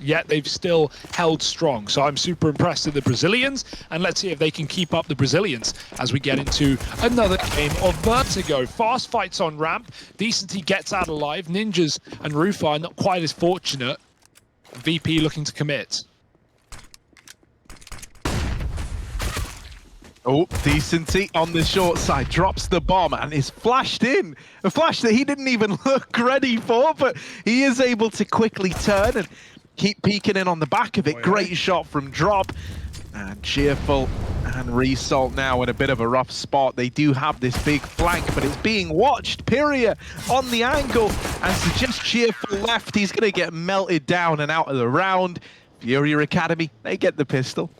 yet they've still held strong. So I'm super impressed with the Brazilians, and let's see if they can keep up the Brazilians as we get into another game of Vertigo. Fast fights on ramp. Decency gets out alive. Ninjas and Rufa are not quite as fortunate. VP looking to commit. Oh, Decency on the short side, drops the bomb and is flashed in. A flash that he didn't even look ready for, but he is able to quickly turn and keep peeking in on the back of it. Great shot from Drop. And Cheerful and Result now in a bit of a rough spot. They do have this big flank, but it's being watched. FURIA on the angle, and so just Cheerful left. He's going to get melted down and out of the round. FURIA Academy, they get the pistol.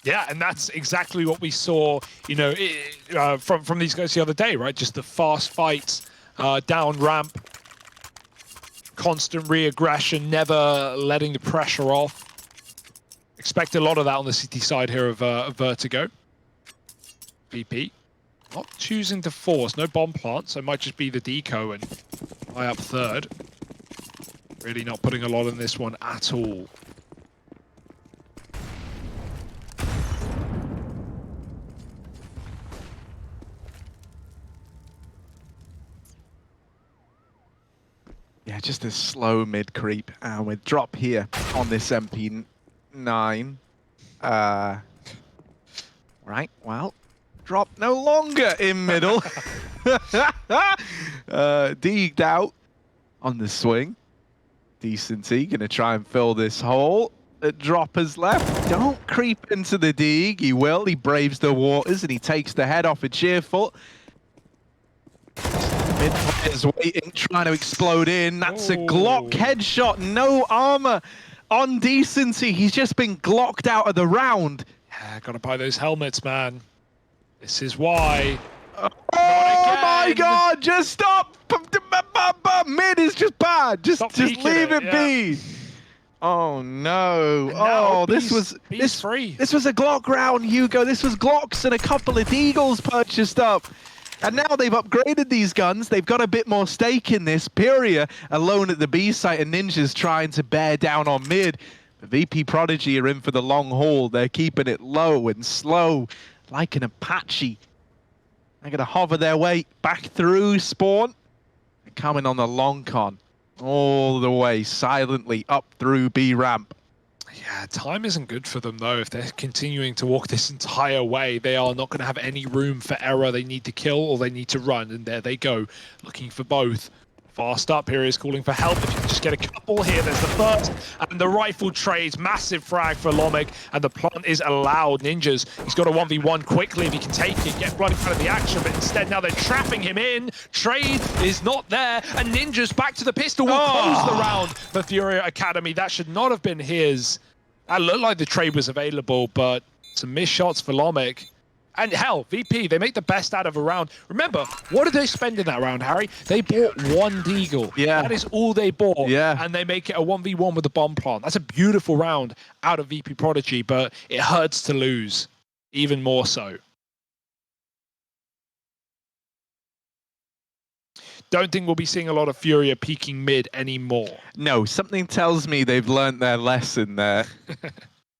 Yeah, and that's exactly what we saw, you know, from these guys the other day, right? Just the fast fights down ramp, constant re-aggression, never letting the pressure off. Expect a lot of that on the city side here of Vertigo. VP not choosing to force, no bomb plant, so it might just be the deco and fly up third. Really not putting a lot in this one at all. Yeah, just a slow mid creep, and with Drop here on this MP9. Right, well, Drop no longer in middle. Deeged out on the swing. Decency gonna try and fill this hole that Drop has left. Don't creep into the Deeg. He will. He braves the waters and he takes the head off a Cheerful. Mid players waiting, trying to explode in. That's a Glock headshot. No armor on Decency. He's just been Glocked out of the round. Yeah, gotta buy those helmets, man. This is why. Oh my God! Just stop. Mid is just bad. Just leave it be. Oh no! Oh, this was free. This was a Glock round, Hugo. This was Glocks and a couple of Deagles purchased up. And now they've upgraded these guns. They've got a bit more stake in this. FURIA alone at the B site, and Ninja's trying to bear down on mid. But VP.Prodigy are in for the long haul. They're keeping it low and slow, like an Apache. They're going to hover their way back through spawn. And coming on the long con, all the way silently up through B ramp. Yeah, time isn't good for them, though. If they're continuing to walk this entire way, they are not going to have any room for error. They need to kill or they need to run, and there they go, looking for both. Fast up here is calling for help. If you can just get a couple here, there's the first, and the rifle trades, massive frag for Lomic, and the plant is allowed. Ninjas, he's got a 1v1 quickly if he can take it, get bloody out of the action, but instead now they're trapping him in. Trade is not there, and Ninjas back to the pistol will close the round for FURIA Academy. That should not have been his. That looked like the trade was available, but some missed shots for Lomic. And hell, VP, they make the best out of a round. Remember, what did they spend in that round, Harry? They bought one Deagle. Yeah. That is all they bought. Yeah. And they make it a 1v1 with the bomb plant. That's a beautiful round out of VP.Prodigy, but it hurts to lose, even more so. Don't think we'll be seeing a lot of FURIA peeking mid anymore. No, something tells me they've learned their lesson there.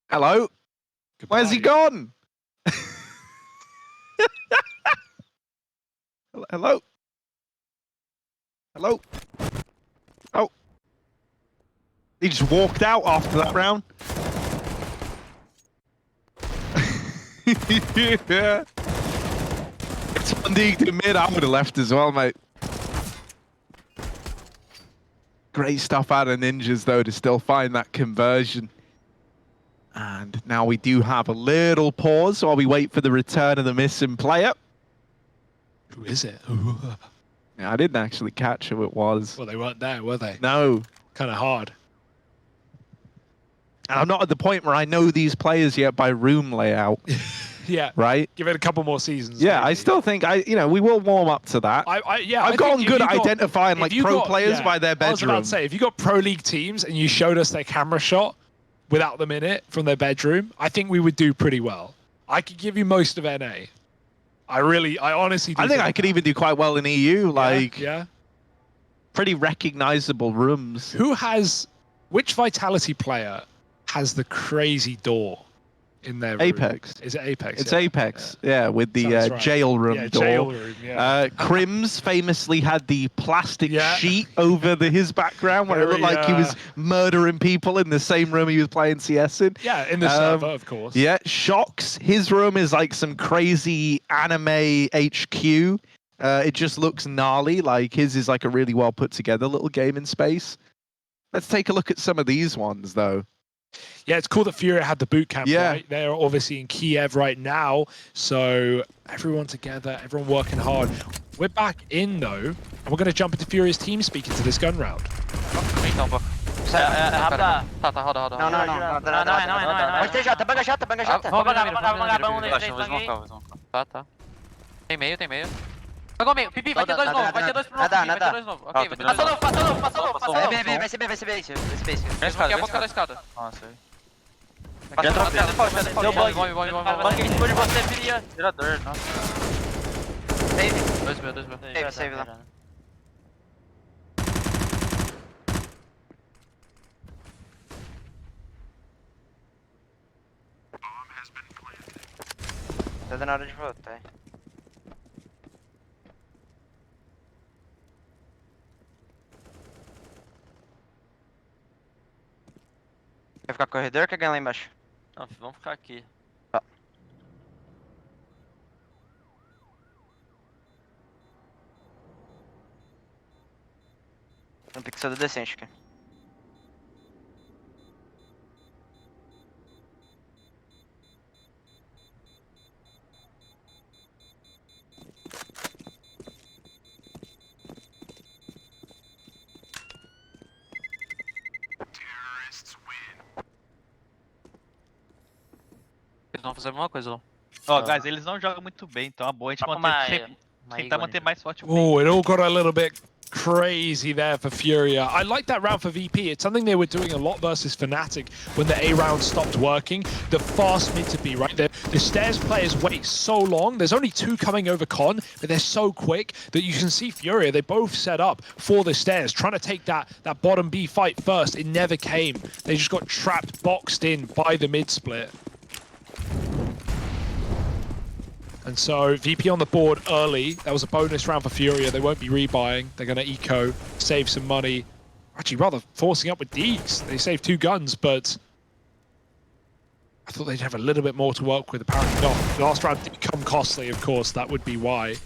Hello? Goodbye. Where's he gone? Hello? Hello? Oh. He just walked out after that round. Yeah. It's one dig to mid. I would have left as well, mate. Great stuff out of Ninjas, though, to still find that conversion. And now we do have a little pause while we wait for the return of the missing player. Who is it? Yeah, I didn't actually catch who it was. Well, they weren't there, were they? No. Kind of hard. And I'm not at the point where I know these players yet by room layout. Yeah. Right? Give it a couple more seasons. Yeah, maybe. I still think we will warm up to that. I've gotten good at identifying like pro players by their bedroom. I was about to say, if you got pro league teams and you showed us their camera shot without them in it from their bedroom, I think we would do pretty well. I could give you most of NA. I honestly do. I think I could even do quite well in EU, like yeah. pretty recognizable rooms. Who has Which Vitality player has the crazy door in their room? Apex. Is it Apex? It's yeah. Apex, yeah, with the Sounds right. jail room door. Jail room, yeah. Crims famously had the plastic Yeah. sheet over his background where it looked like he was murdering people in the same room he was playing CS in. Yeah, in the server, of course. Yeah, Shocks, his room is like some crazy anime HQ. It just looks gnarly, like his is like a really well put together little gaming space. Let's take a look at some of these ones though. Yeah, it's cool that FURIA had the boot camp, Yeah. right? They're obviously in Kiev right now, so everyone together, everyone working hard. We're back in, though, and we're going to jump into FURIA's team speak into this gun round. Tem meio. Pegou meio, Pipi, vai ter dois novos, vai ter dois pro novo, vai ter dois novos. Ok, passou novo. Vai ser B. Aqui a boca da escada. Nossa, Deu bug. Bug em cima de você, Firia. tirador, nossa. Save. 2 mil. Save lá. Tá dando hora de voltar. Quer ficar corredor ou quer ganhar lá embaixo? Não, vamos ficar aqui. Tá. Tem um pixel decente aqui. Eles vão fazer a mesma coisa, não. Ó, guys, eles não jogam muito bem, então é bom a gente tentar manter mais forte o meio. Oh, it all got a little bit crazy there for FURIA. I like that round for VP. It's something they were doing a lot versus Fnatic when the A round stopped working. The fast mid to B, right? The stairs players wait so long. There's only 2 coming over con, but they're so quick that you can see FURIA. They both set up for the stairs, trying to take that bottom B fight first. It never came. They just got trapped, boxed in by the mid split. And so VP on the board early. That was a bonus round for FURIA. They won't be rebuying. They're going to eco, save some money. Actually, rather forcing up with Deeks. They saved 2 guns, but I thought they'd have a little bit more to work with. Apparently not. The last round did come costly, of course. That would be why.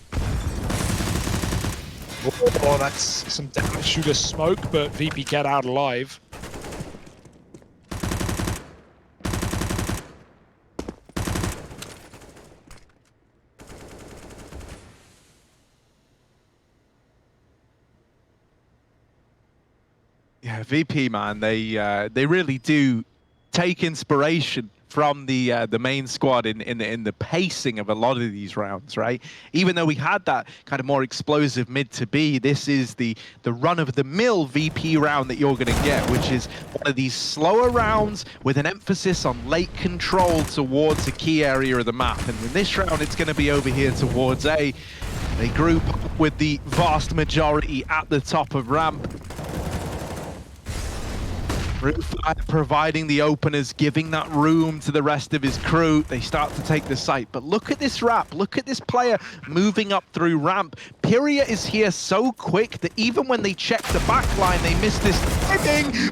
Oh, that's some damage shooter smoke, but VP get out alive. Yeah, VP, man, they really do take inspiration from the main squad in the pacing of a lot of these rounds, right? Even though we had that kind of more explosive mid to B, this is the run-of-the-mill VP round that you're going to get, which is one of these slower rounds with an emphasis on late control towards a key area of the map. And in this round, it's going to be over here towards A. They group up with the vast majority at the top of ramp. Providing the openers, giving that room to the rest of his crew. They start to take the site. But look at this wrap. Look at this player moving up through ramp. FURIA is here so quick that even when they check the back line, they miss this thing.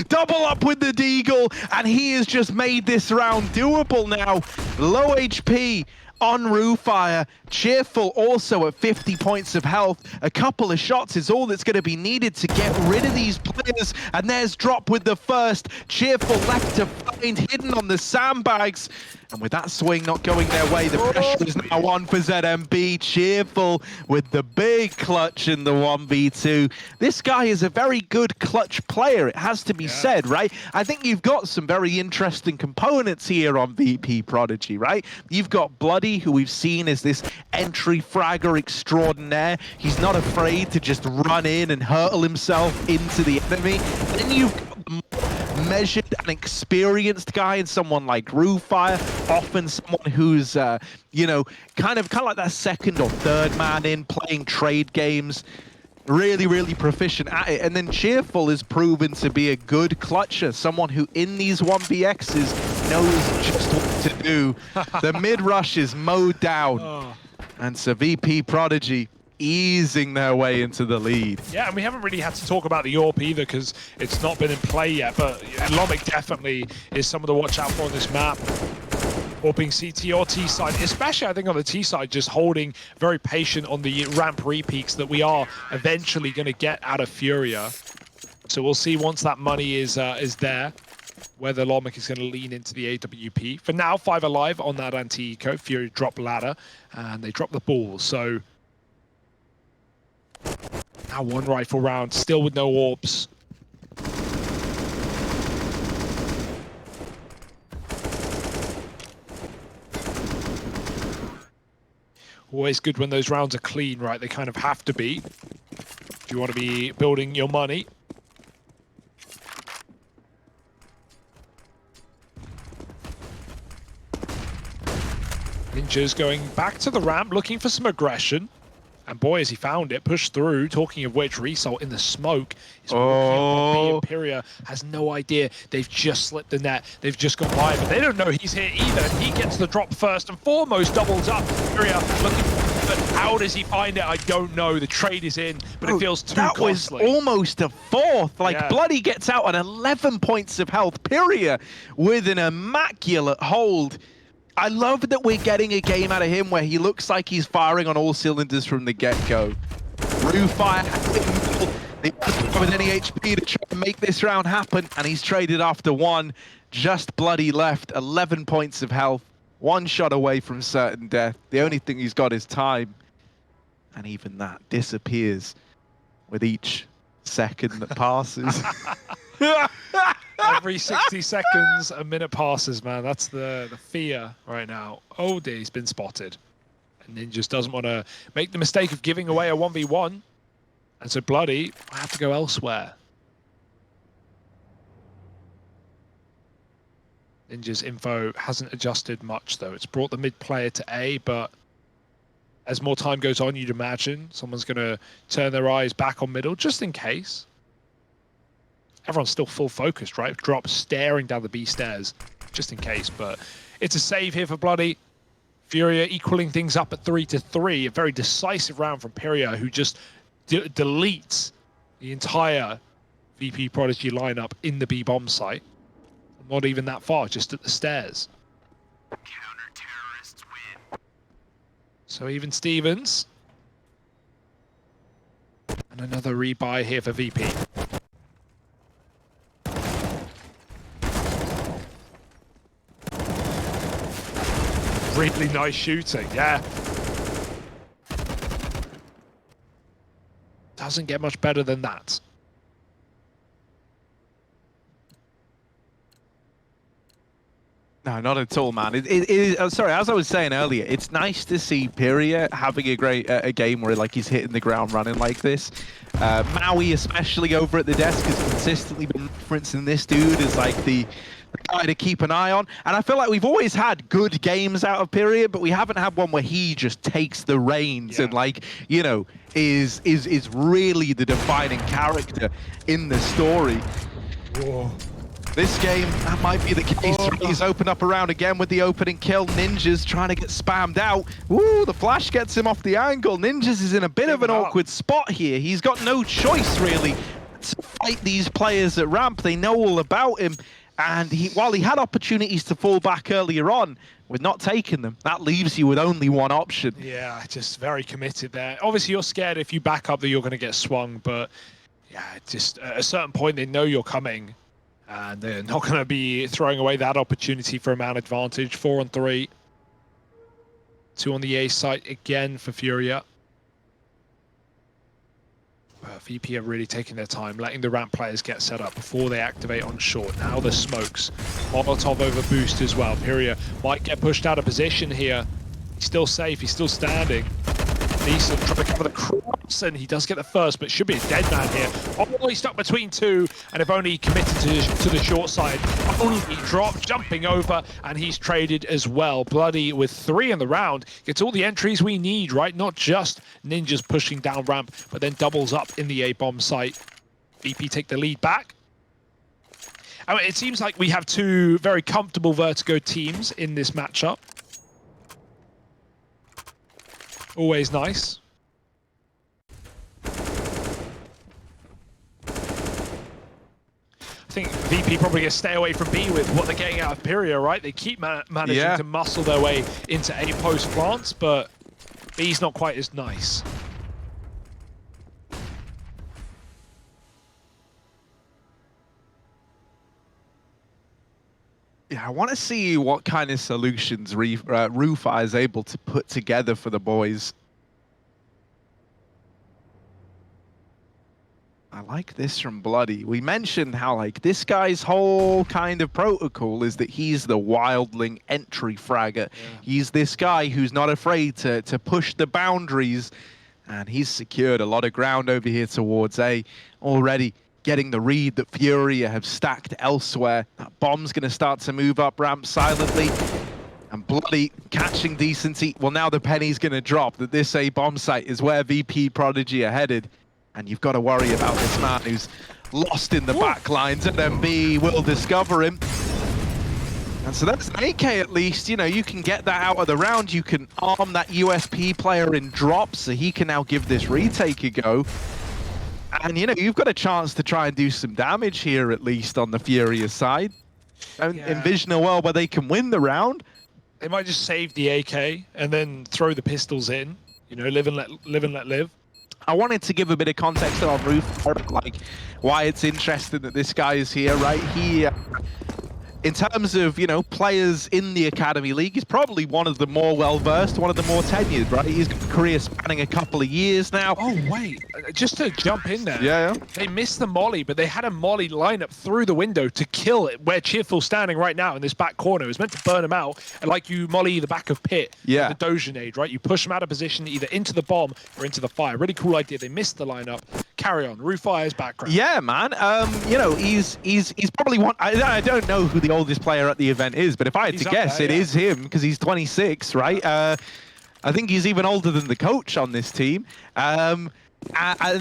Double up with the Deagle, and he has just made this round doable now. Low HP on Roofire. Cheerful also at 50 points of health. A couple of shots is all that's going to be needed to get rid of these players. And there's Drop with the first. Cheerful left to find, hidden on the sandbags. And with that swing not going their way, the pressure is now on for ZMB. Cheerful with the big clutch in the 1v2. This guy is a very good clutch player, it has to be said, right? I think you've got some very interesting components here on VP.Prodigy, right? You've got Bloody, who we've seen as this entry fragger extraordinaire. He's not afraid to just run in and hurtle himself into the enemy. Then you've got the measured and experienced guy in someone like Roofire, often someone who's, you know, kind of like that second or third man in, playing trade games. really, really proficient at it. And then Cheerful is proven to be a good clutcher, someone who in these 1vx's knows just what to do. The mid rush is mowed down. And so VP.Prodigy easing their way into the lead. Yeah, and we haven't really had to talk about the AWP either because it's not been in play yet, but Lomic definitely is someone to watch out for on this map. AWPing CT or T side, especially I think on the T side, just holding very patient on the ramp repeaks that we are eventually going to get out of FURIA. So we'll see once that money is there, whether Lomic is going to lean into the AWP. For now, 5 alive on that anti-eco. FURIA drop ladder, and they drop the ball. So now 1 rifle round, still with no AWPs. Always good when those rounds are clean, right? They kind of have to be. If you want to be building your money. Ninja's going back to the ramp, looking for some aggression. And boy, has he found it, pushed through. Talking of which, Result in the smoke is working. Imperia has no idea. They've just slipped the net. They've just gone by, but they don't know he's here either. And he gets the drop first and foremost, doubles up. Imperia looking for, but how does he find it? I don't know. The trade is in, but it feels too costly. That was almost a 4th. Like, Bloody gets out on 11 points of health. Imperia with an immaculate hold. I love that we're getting a game out of him where he looks like he's firing on all cylinders from the get-go. Through fire, they don't with any HP to try and make this round happen, and he's traded after 1. Just Bloody left, 11 points of health, 1 shot away from certain death. The only thing he's got is time, and even that disappears with each second that passes. Every 60 seconds, a minute passes, man. That's the fear right now. Oh dear, he's been spotted. And Ninjas doesn't want to make the mistake of giving away a 1v1. And so Bloody will have to go elsewhere. Ninja's info hasn't adjusted much, though. It's brought the mid player to A, but as more time goes on, you'd imagine someone's going to turn their eyes back on middle, just in case. Everyone's still full focused, right? Drop staring down the B stairs, just in case. But it's a save here for Bloody. FURIA equaling things up at 3-3. A very decisive round from Imperia, who just deletes the entire VP.Prodigy lineup in the B bomb site. Not even that far, just at the stairs. Counter-terrorists win. So even Stevens. And another rebuy here for VP. Really nice shooting, yeah. Doesn't get much better than that. No, not at all, man. Sorry, as I was saying earlier, it's nice to see Imperia having a game where like he's hitting the ground running like this. Maui, especially over at the desk, has consistently been referencing this dude as like the guy to keep an eye on. And I feel like we've always had good games out of Imperia, but we haven't had one where he just takes the reins and like, you know, is really the defining character in the story. Whoa. This game, that might be the case. He's opened up around again with the opening kill. Ninja's trying to get spammed out. Ooh, the flash gets him off the angle. Ninja's is in a bit of an awkward spot here. He's got no choice, really, to fight these players at ramp. They know all about him. And while he had opportunities to fall back earlier on, with not taking them, that leaves you with only one option. Yeah, just very committed there. Obviously, you're scared if you back up that you're going to get swung, but yeah, just at a certain point, they know you're coming. And they're not going to be throwing away that opportunity for a man advantage. 4 on 3. 2 on the A site again for FURIA. VP are really taking their time, letting the ramp players get set up before they activate on short. Now the smokes. Molotov over boost as well. FURIA might get pushed out of position here. He's still safe. He's still standing. Decent, trying to cover the cross, and he does get the first, but should be a dead man here. Only stuck between two, and if only committed to the short side. Only dropped, jumping over, and he's traded as well. Bloody with 3 in the round, gets all the entries we need, right? Not just ninjas pushing down ramp, but then doubles up in the A-bomb site. VP take the lead back. I mean, it seems like we have 2 very comfortable Vertigo teams in this matchup. Always nice. I think VP probably going to stay away from B with what they're getting out of FURIA, right? They keep managing to muscle their way into A post plants, but B's not quite as nice. Yeah, I want to see what kind of solutions Rufai is able to put together for the boys. I like this from Bloody. We mentioned how like this guy's whole kind of protocol is that he's the wildling entry fragger. Yeah. He's this guy who's not afraid to push the boundaries, and he's secured a lot of ground over here towards A already. Getting the read that FURIA have stacked elsewhere. That bomb's going to start to move up ramp silently. And Bloody catching decency. Well, now the penny's going to drop that this A bomb site is where VP.Prodigy are headed. And you've got to worry about this man who's lost in the back lines, and then B will discover him. And so that's an AK at least. You know, you can get that out of the round. You can arm that USP player in drop, so he can now give this retake a go. And, you know, you've got a chance to try and do some damage here, at least on the FURIA side. Don't envision a world where they can win the round. They might just save the AK and then throw the pistols in. You know, live and let live. I wanted to give a bit of context on Roof, like why it's interesting that this guy is here, right? He, in terms of, you know, players in the Academy League, he's probably one of the more well-versed, one of the more tenured, right? He's got a career spanning a couple of years now. Oh, wait. Just to jump in there. Yeah. They missed the molly, but they had a molly lineup through the window to kill it where Cheerful's standing right now in this back corner. It was meant to burn him out, and like you molly the back of Pit, the Dojanade, right? You push him out of position either into the bomb or into the fire. Really cool idea. They missed the lineup. Carry on. Rufire's background. Yeah, man. You know, he's probably one. I don't know who the oldest player at the event is, but if I had to guess, it is him because he's 26, right? I think he's even older than the coach on this team. And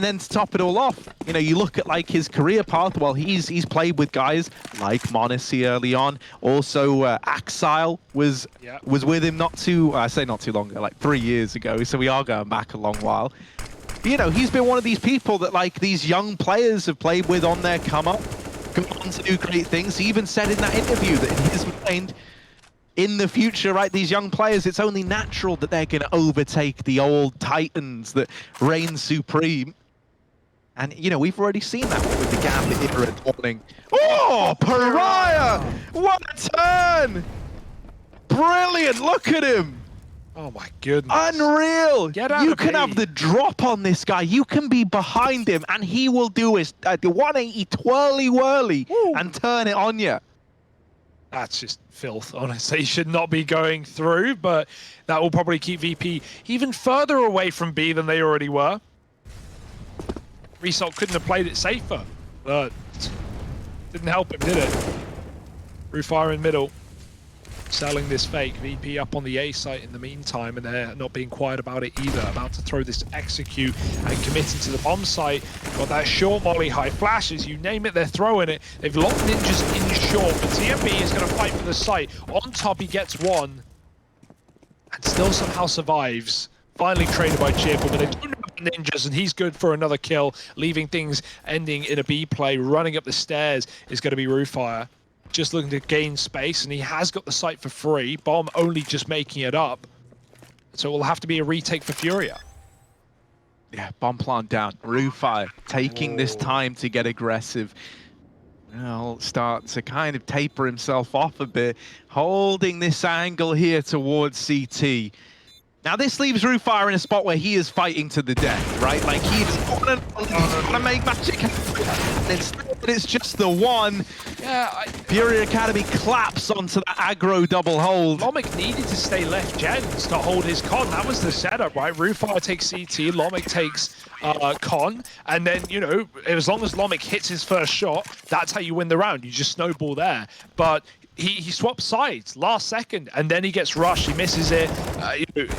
then to top it all off, you know, you look at like his career path. Well, he's played with guys like monacy early on. Also, Axile was with him not too long ago, like 3 years ago. So we are going back a long while. You know, he's been one of these people that like these young players have played with on their come up, come on to do great things. He even said in that interview that in his mind, in the future, right, these young players, it's only natural that they're going to overtake the old titans that reign supreme. And, you know, we've already seen that with the Gambit era dawning. Oh, Pariah! What a turn! Brilliant, look at him! Oh my goodness. Unreal! Get out you of can have the drop on this guy. You can be behind him, and he will do his the 180 twirly-whirly and turn it on you. That's just filth, honestly. He should not be going through, but that will probably keep VP even further away from B than they already were. Result couldn't have played it safer, but didn't help him, did it? Rufire in middle. Selling this fake. VP up on the A site in the meantime, and they're not being quiet about it either. About to throw this execute and committing to the bomb site. Got that short molly, high flashes, you name it, they're throwing it. They've locked ninjas in short, but TMB is going to fight for the site. On top, he gets one, and still somehow survives. Finally traded by Cheerful, but they don't know about ninjas, and he's good for another kill, leaving things ending in a B play. Running up the stairs is going to be Rufire. Just looking to gain space, and he has got the site for free. Bomb only just making it up. So it will have to be a retake for FURIA. Yeah, bomb plant down. Rufire taking this time to get aggressive. He'll start to kind of taper himself off a bit, holding this angle here towards CT. Now this leaves Rufire in a spot where he is fighting to the death, right? Like he doesn't want to make magic happen. Instead, but it's just the one. Yeah, FURIA Academy claps onto the aggro double hold. Lomic needed to stay left gens to hold his con. That was the setup, right? Roofire takes CT, Lomic takes con, and then, you know, as long as Lomic hits his first shot, that's how you win the round. You just snowball there. But he swaps sides last second, and then he gets rushed. He misses it. You know,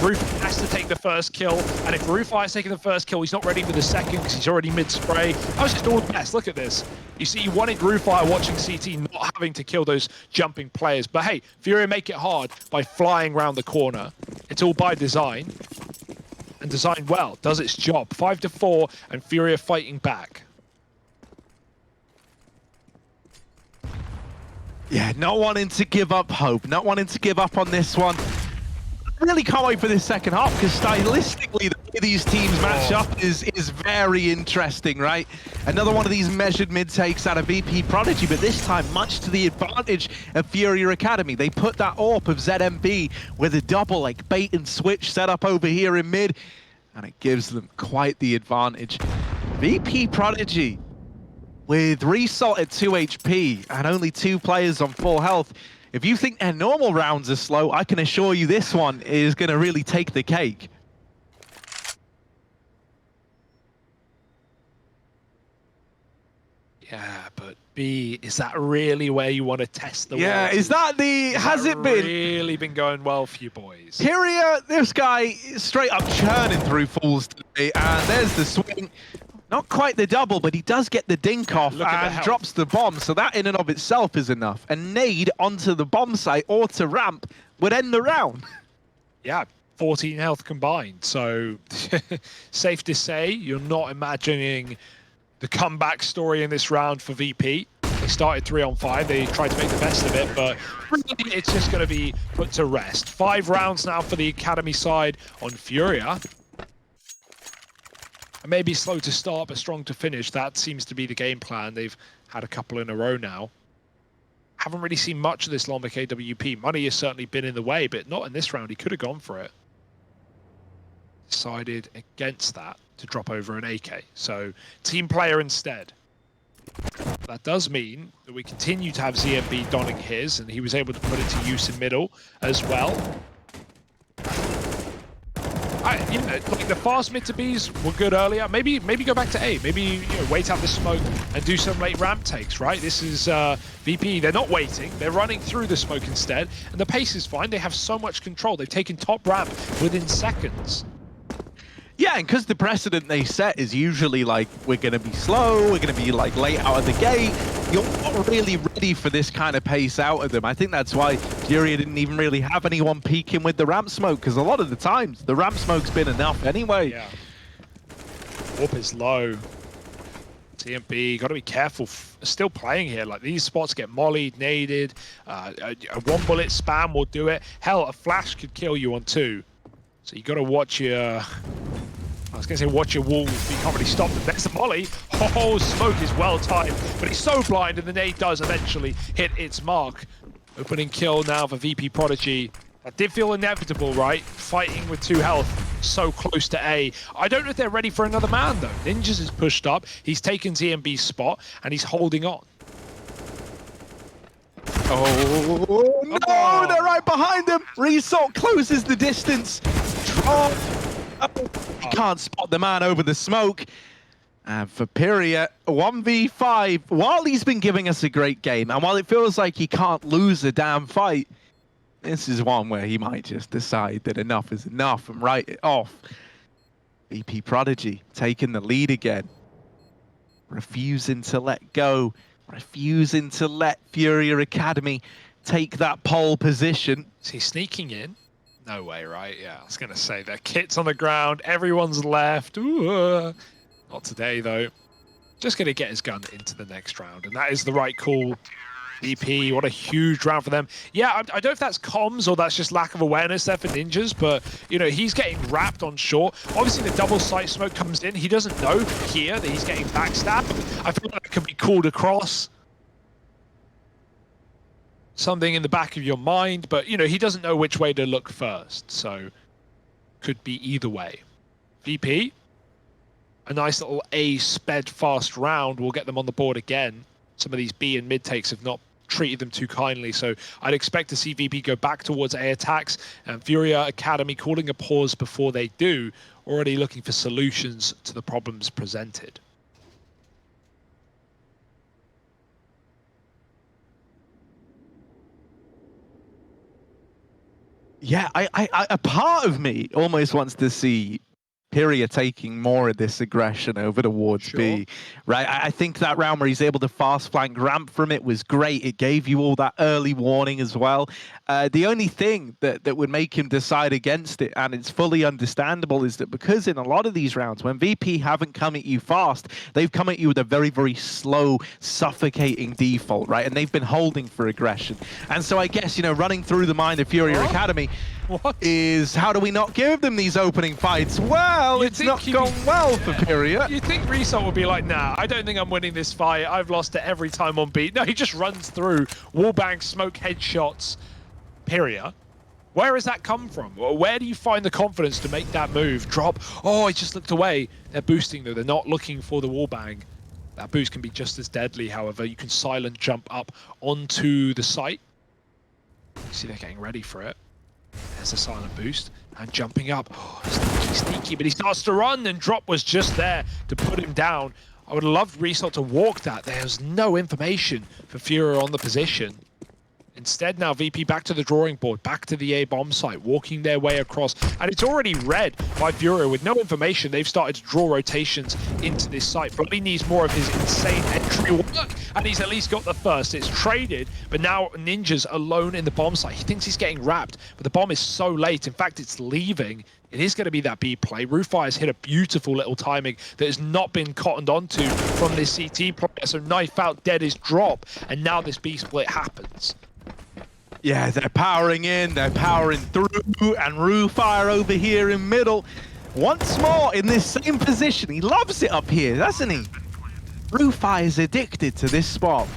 Roof has to take the first kill, and if Roofire's taking the first kill, he's not ready for the second because he's already mid-spray. I was just all best. Look at this. You see, you wanted Roofire watching CT, not having to kill those jumping players. But hey, FURIA make it hard by flying around the corner. It's all by design, and designed well. Does its job. 5-4, and FURIA fighting back. Yeah, not wanting to give up hope, not wanting to give up on this one. I really can't wait for this second half because stylistically the way these teams match up is very interesting, right? Another one of these measured mid takes out of VP.Prodigy, but this time much to the advantage of FURIA Academy. They put that AWP of ZMB with a double like bait and switch set up over here in mid, and it gives them quite the advantage. VP.Prodigy with Result at 2 HP and only 2 players on full health. If you think their normal rounds are slow, I can assure you this one is going to really take the cake. Yeah, but B, is that really where you want to test the Yeah, waters? is that the... Has it been? Really been going well for you boys? FURIA, this guy straight up churning through falls today, and there's the swing. Not quite the double, but he does get the dink off and drops the bomb, so that in and of itself is enough. A nade onto the bomb site or to ramp would end the round. Yeah, 14 health combined, so safe to say you're not imagining the comeback story in this round for VP. They started 3-on-5, they tried to make the best of it, but really it's just going to be put to rest. 5 rounds now for the Academy side on FURIA. Maybe slow to start, but strong to finish. That seems to be the game plan. They've had a couple in a row now. Haven't really seen much of this Lomic AWP. Money has certainly been in the way, but not in this round. He could have gone for it. Decided against that to drop over an AK. So, team player instead. That does mean that we continue to have ZMB donning his, and he was able to put it to use in middle as well. You know, like the fast mid to Bs were good earlier. Maybe go back to A. Maybe, you know, wait out the smoke and do some late ramp takes, right? This is VP. They're not waiting. They're running through the smoke instead. And the pace is fine. They have so much control. They've taken top ramp within seconds. Yeah, and because the precedent they set is usually like, we're going to be slow, we're going to be like late out of the gate, you're not really ready for this kind of pace out of them. I think that's why FURIA didn't even really have anyone peeking with the ramp smoke, because a lot of the times, the ramp smoke's been enough anyway. Yeah. Warp is low. TMP, got to be careful. Still playing here. Like, these spots get mollied, naded. A 1-bullet spam will do it. Hell, a flash could kill you on 2. So you got to watch your... I was going to say watch your walls, but you can't really stop them. There's the molly. Oh, smoke is well timed, but he's so blind, and the nade does eventually hit its mark. Opening kill now for VP.Prodigy. That did feel inevitable, right? Fighting with 2 health, so close to A. I don't know if they're ready for another man, though. Ninjas is pushed up. He's taken ZMB's spot, and he's holding on. Oh, no, they're right behind him. Result closes the distance. Oh, he can't spot the man over the smoke. And for FURIA, 1v5, while he's been giving us a great game, and while it feels like he can't lose a damn fight, this is one where he might just decide that enough is enough and write it off. VP.Prodigy taking the lead again. Refusing to let go. Refusing to let FURIA Academy take that pole position. Is he sneaking in? No way, right? Yeah, I was going to say, their kit's on the ground, everyone's left. Ooh, not today, though. Just going to get his gun into the next round, and that is the right call. VP, what a huge round for them. Yeah, I don't know if that's comms or that's just lack of awareness there for Ninjas, but, you know, he's getting wrapped on short. Obviously, the double sight smoke comes in. He doesn't know here that he's getting backstabbed. I feel like it could be called across. Something in the back of your mind, but, you know, he doesn't know which way to look first, so could be either way. VP, a nice little A sped fast round will get them on the board again. Some of these B and mid takes have not treated them too kindly, so I'd expect to see VP go back towards A attacks, and FURIA Academy calling a pause before they do, already looking for solutions to the problems presented. Yeah, a part of me almost wants to see FURIA taking more of this aggression over towards B, right? I think that round where he's able to fast flank ramp from it was great. It gave you all that early warning as well. The only thing that would make him decide against it, and it's fully understandable, is that because in a lot of these rounds, when VP haven't come at you fast, they've come at you with a very, very slow, suffocating default, right? And they've been holding for aggression. And so I guess, you know, running through the mind of FURIA Academy is, how do we not give them these opening fights? Well, it's not gone well for FURIA. You think Result would be like, nah, I don't think I'm winning this fight. I've lost it every time on beat. No, he just runs through, wallbang, smoke, headshots. FURIA. Where has that come from? Where do you find the confidence to make that move? Drop. Oh, he just looked away. They're boosting though. They're not looking for the wallbang. That boost can be just as deadly, however. You can silent jump up onto the site. You see they're getting ready for it. There's a silent boost. And jumping up. Oh, sneaky, but he starts to run, and Drop was just there to put him down. I would have loved Result to walk that. There's no information for FURIA on the position. Instead, now VP back to the drawing board, back to the A bomb site, walking their way across. And it's already read by FURIA with no information. They've started to draw rotations into this site. Bloody needs more of his insane entry work, and he's at least got the first. It's traded, but now Ninja's alone in the bomb site. He thinks he's getting wrapped, but the bomb is so late. In fact, it's leaving. It is going to be that B play. Rufire's hit a beautiful little timing that has not been cottoned onto from this CT player. So knife out, dead is Drop, and now this B split happens. Yeah, they're powering in, they're powering through, and Rufire over here in middle. Once more in this same position. He loves it up here, doesn't he? Rufire is addicted to this spot.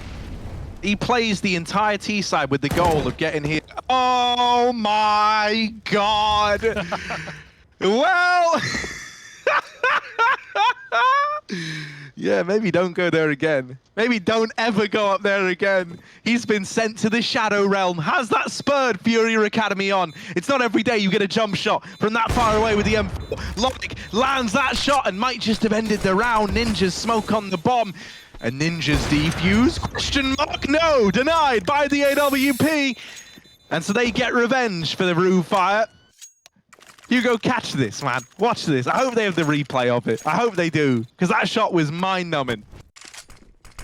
He plays the entire T side with the goal of getting here. Oh my God! Well, yeah, maybe don't go there again. Maybe don't ever go up there again. He's been sent to the Shadow Realm. Has that spurred FURIA Academy on? It's not every day you get a jump shot from that far away with the M4. Logic lands that shot and might just have ended the round. Ninja's smoke on the bomb. And Ninja's defuse? Question mark? No, denied by the AWP. And so they get revenge for the Rufire. You go catch this, man. Watch this. I hope they have the replay of it. I hope they do, because that shot was mind-numbing.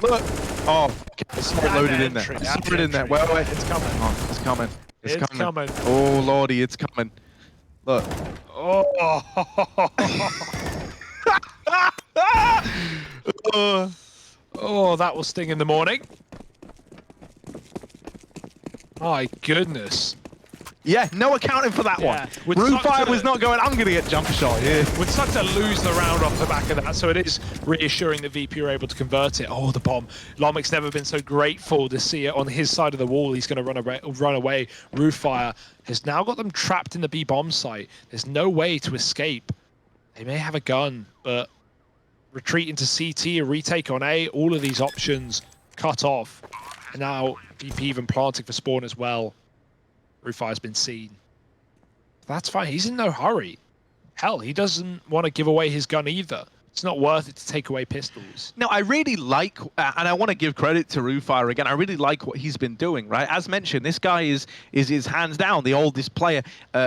Look. Oh, it's loaded in there. It's loaded in there. Wait. It's coming. Oh, it's coming. It's coming. Oh, lordy, it's coming. Look. Oh. Oh, that will sting in the morning. My goodness. Yeah, no accounting for that one. Rufire was not going, I'm going to get jump shot here. Would suck to lose the round off the back of that, so it is reassuring that VP are able to convert it. Oh, the bomb. Lomic's never been so grateful to see it on his side of the wall. He's going to run away. Rufire has now got them trapped in the B bomb site. There's no way to escape. They may have a gun, but retreat into CT, a retake on A, all of these options cut off. And now VP even planting for spawn as well. Rufire's been seen. That's fine. He's in no hurry. Hell, he doesn't want to give away his gun either. It's not worth it to take away pistols. No, I really like, and I want to give credit to Rufire again. I really like what he's been doing, right? As mentioned, this guy is hands down the oldest player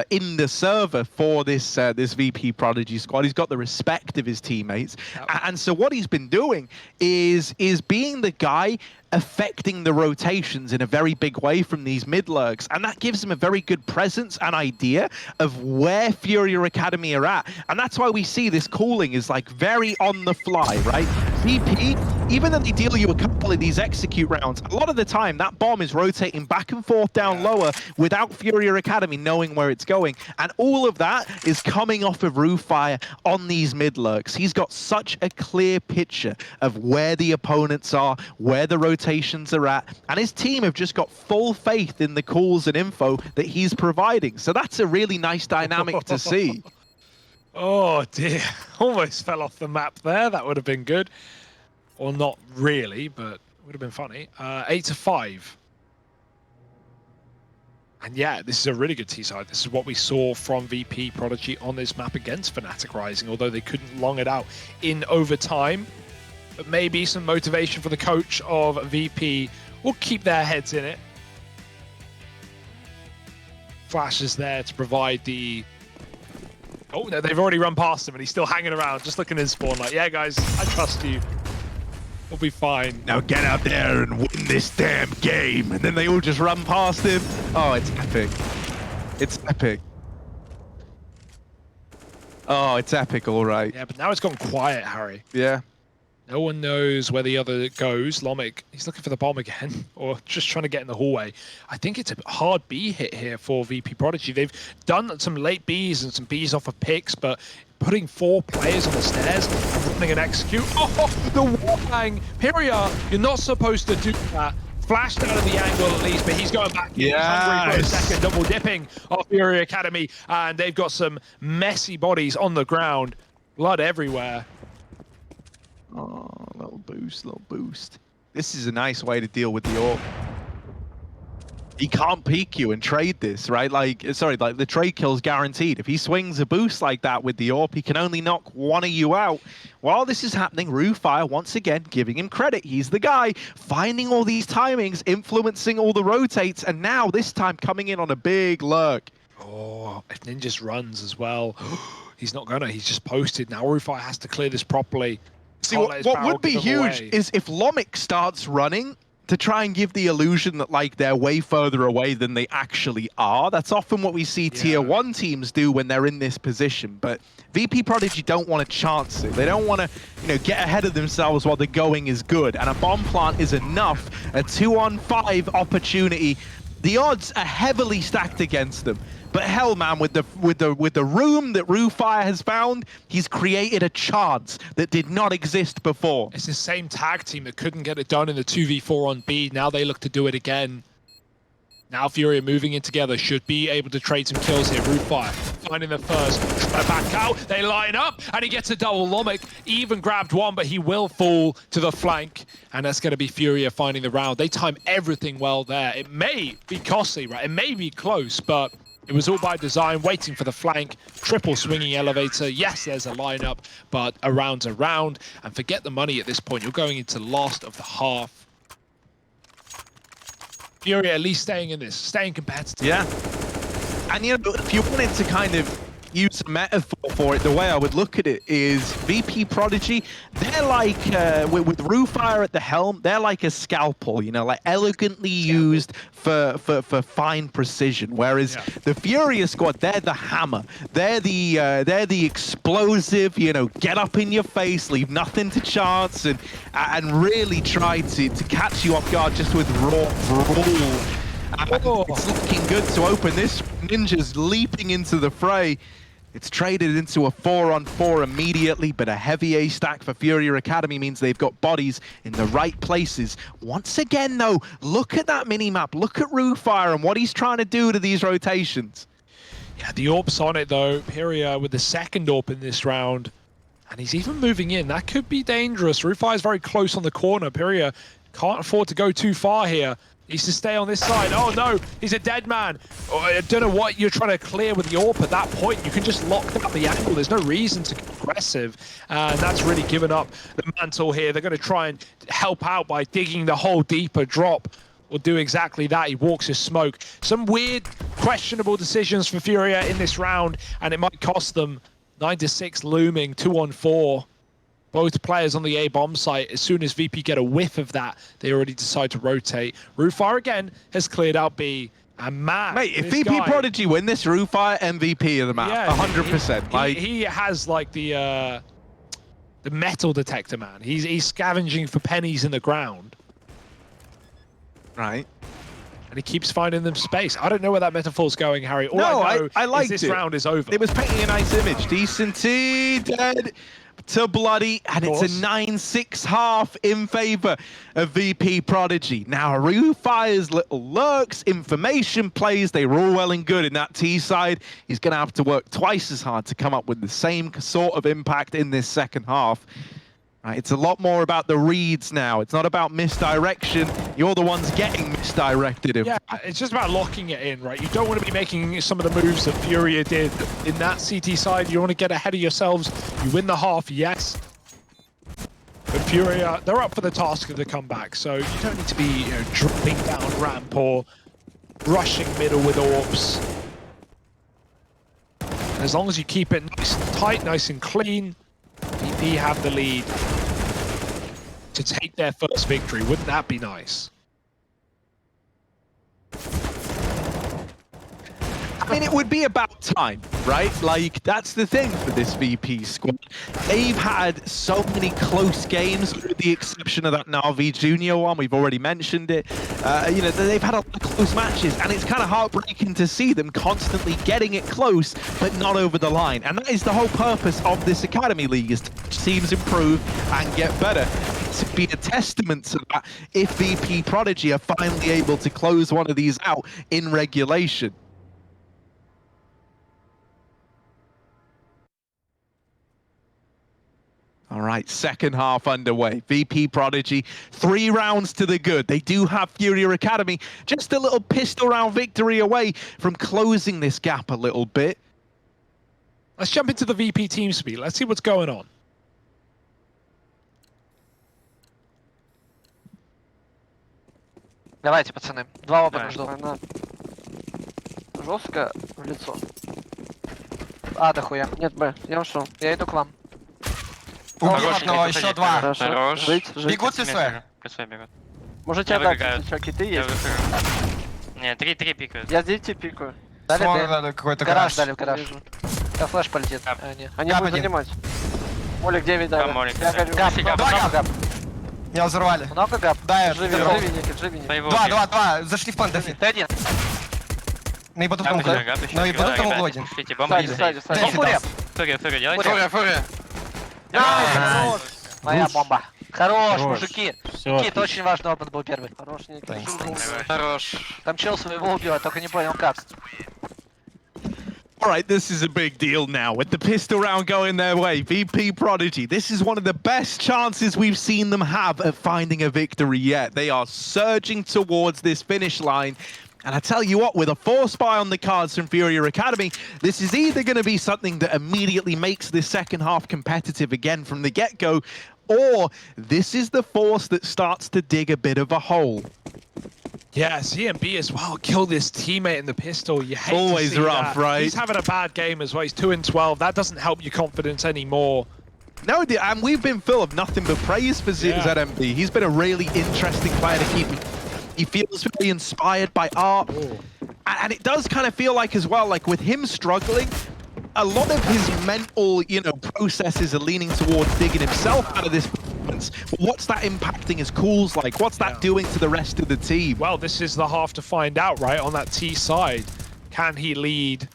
in the server for this this VP.Prodigy squad. He's got the respect of his teammates, and so what he's been doing is being the guy affecting the rotations in a very big way from these mid-lurks, and that gives them a very good presence and idea of where FURIA Academy are at, and that's why we see this calling is like very on the fly, right? VP, even though they deal you a couple of these execute rounds, a lot of the time that bomb is rotating back and forth down lower without FURIA Academy knowing where it's going, and all of that is coming off of Rufire on these mid-lurks. He's got such a clear picture of where the opponents are, where the rotations are at, and his team have just got full faith in the calls and info that he's providing. So that's a really nice dynamic to see. Oh dear, almost fell off the map there. That would have been good. Or not really, but would have been funny. 8-5. And yeah, this is a really good T-side. This is what we saw from VP.Prodigy on this map against Fnatic Rising, although they couldn't long it out in overtime. But maybe some motivation for the coach of VP will keep their heads in it. Flash is there to provide the... Oh, no, they've already run past him and he's still hanging around, just looking at his spawn like, yeah, guys, I trust you. We'll be fine. Now get out there and win this damn game. And then they all just run past him. Oh, it's epic. It's epic. Oh, it's epic, all right. Yeah, but now it's gone quiet, Harry. Yeah. No one knows where the other goes. Lomic, he's looking for the bomb again, or just trying to get in the hallway. I think it's a hard B hit here for VP.Prodigy. They've done some late Bs and some Bs off of picks, but putting 4 players on the stairs and running an execute. Oh, the wallbang! FURIA, you're not supposed to do that. Flashed out of the angle at least, but he's going back. Yes. Hungry for a second, double dipping off FURIA Academy, and they've got some messy bodies on the ground. Blood everywhere. Oh, little boost. This is a nice way to deal with the AWP. He can't peek you and trade this, right? Like, sorry, like the trade kill's guaranteed. If he swings a boost like that with the AWP, he can only knock one of you out. While this is happening, RuFire, once again, giving him credit. He's the guy finding all these timings, influencing all the rotates, and now this time coming in on a big lurk. Oh, if Ninjas runs as well. He's not gonna, he's just posted. Now RuFire has to clear this properly. See, what would be huge is if Lomic starts running to try and give the illusion that like they're way further away than they actually are. That's often what we see tier 1 teams do when they're in this position. But VP.Prodigy don't want to chance it. They don't want to, get ahead of themselves while the going is good. And a bomb plant is enough. A 2-on-5 opportunity. The odds are heavily stacked against them. But hell, man, with the room that RuFire has found, he's created a chance that did not exist before. It's the same tag team that couldn't get it done in the 2v4 on B. Now they look to do it again. Now FURIA moving in together should be able to trade some kills here. RuFire finding the first. Back out. They line up and he gets a double. Lomic even grabbed one, but he will fall to the flank. And that's going to be FURIA finding the round. They time everything well there. It may be costly, right? It may be close, but it was all by design, waiting for the flank, triple swinging elevator. Yes, there's a lineup, but a round's a round. And forget the money at this point. You're going into last of the half. FURIA at least staying in this, staying competitive. Yeah. And if you wanted to kind of use a metaphor for it, the way I would look at it is VP.Prodigy, they're like, with RuFire at the helm, they're like a scalpel, like elegantly used for fine precision. Whereas the FURIA squad, they're the hammer. They're the explosive, get up in your face, leave nothing to chance, and really try to catch you off guard just with raw brawl. It's looking good to open this. Ninja's leaping into the fray. It's traded into a 4-on-4 immediately, but a heavy A stack for FURIA Academy means they've got bodies in the right places. Once again, though, look at that mini-map. Look at RuFire and what he's trying to do to these rotations. Yeah, the AWP's on it, though. FURIA with the second AWP in this round. And he's even moving in. That could be dangerous. RuFire's very close on the corner. FURIA can't afford to go too far here. Needs to stay on this side. Oh no, he's a dead man. Oh, I don't know what you're trying to clear with the AWP at that point. You can just lock down the angle. There's no reason to get aggressive. And that's really given up the mantle here. They're going to try and help out by digging the hole deeper. Drop will do exactly that. He walks his smoke. Some weird, questionable decisions for FURIA in this round, and it might cost them. 9-6 looming, 2-on-4. Both players on the A bomb site. As soon as VP get a whiff of that, they already decide to rotate. RuFire again has cleared out B. And man, mate, if VP.Prodigy win this, RuFire MVP of the map, 100%. He has like the metal detector, man. He's scavenging for pennies in the ground. Right. and he keeps finding them space. I don't know where that metaphor's going, Harry. All No, I know I liked is this it. round is over. It was painting a nice image. Decency dead to bloody, and it's a 9-6 half in favor of VP.Prodigy. Now, Rufire's little lurks, information plays, they were all well and good in that T side. He's going to have to work twice as hard to come up with the same sort of impact in this second half. Right, it's a lot more about the reads now. It's not about misdirection. You're the ones getting misdirected. Yeah, it's just about locking it in, right? You don't want to be making some of the moves that FURIA did in that CT side. You want to get ahead of yourselves. You win the half, yes. But FURIA, they're up for the task of the comeback, so you don't need to be dropping down ramp or rushing middle with orbs. And as long as you keep it nice and tight, nice and clean, VP have the lead to take their first victory. Wouldn't that be nice? I mean, it would be about time, right? Like, that's the thing for this VP squad. They've had so many close games, with the exception of that Na'Vi Junior one. We've already mentioned it. You know, they've had a lot of close matches, and it's kind of heartbreaking to see them constantly getting it close, but not over the line. And that is the whole purpose of this Academy League, is to watch teams improve and get better. To be a testament to that if VP.Prodigy are finally able to close one of these out in regulation. All right, second half underway. VP.Prodigy, 3 rounds to the good. They do have FURIA Academy, just a little pistol round victory away from closing this gap a little bit. Let's jump into the VP team speed. Let's see what's going on. Давайте, пацаны. 2 опыта жду. Жестко в лицо. А, дохуя. Нет, Б. Я ушел. Я иду к вам. Убил одного, еще 2. Хорошо. Жить. Бегут СВ. Можете отдать, если что, киты есть. Не, 3 пикают. Я здесь пикаю. Дали Смог Д. дали какой-то Гараж гараж. дали, гараж. Я флеш полетит. Они Гап будут один. занимать. Молик 9 дали. Молик, Я да. горю. Гап, Гап, много гап. гап. Меня взорвали. Много гап. Да, я Живи, взорвал. живи, Никит, живи, Никит. Твоего 2. Зашли в план, Дефи. Ты один. Наебаду в Гап угол. еще, гап еще. Наебаду Да, в угол ребята, один. пишите, бомба Сзади, не сзади, стоит. сзади. Дефи Фурия. Фурия, делайте. Фурия. Хорош. Моя бомба. Хорош, Хорош. мужики. Всё, Никит, очень важный опыт был первый. Хорош, Никит. Хорош. Там чел своего убил, я только не понял как. All right, this is a big deal now. With the pistol round going their way, VP.Prodigy, this is one of the best chances we've seen them have at finding a victory yet. They are surging towards this finish line. And I tell you what, with a 4-spy on the cards from FURIA Academy, this is either going to be something that immediately makes this second half competitive again from the get-go, or this is the force that starts to dig a bit of a hole. Yeah, CMB as well. Killed his teammate in the pistol. You hate Always to see rough, that. right? He's having a bad game as well. He's 2-12. That doesn't help your confidence anymore. No, and we've been full of nothing but praise for ZMB. He's been a really interesting player to keep. He feels very inspired by art. And it does kind of feel like as well, like with him struggling, a lot of his mental, processes are leaning towards digging himself out of this performance. But what's that impacting his calls like? What's that doing to the rest of the team? Well, this is the half to find out, right? On that T side, can he lead,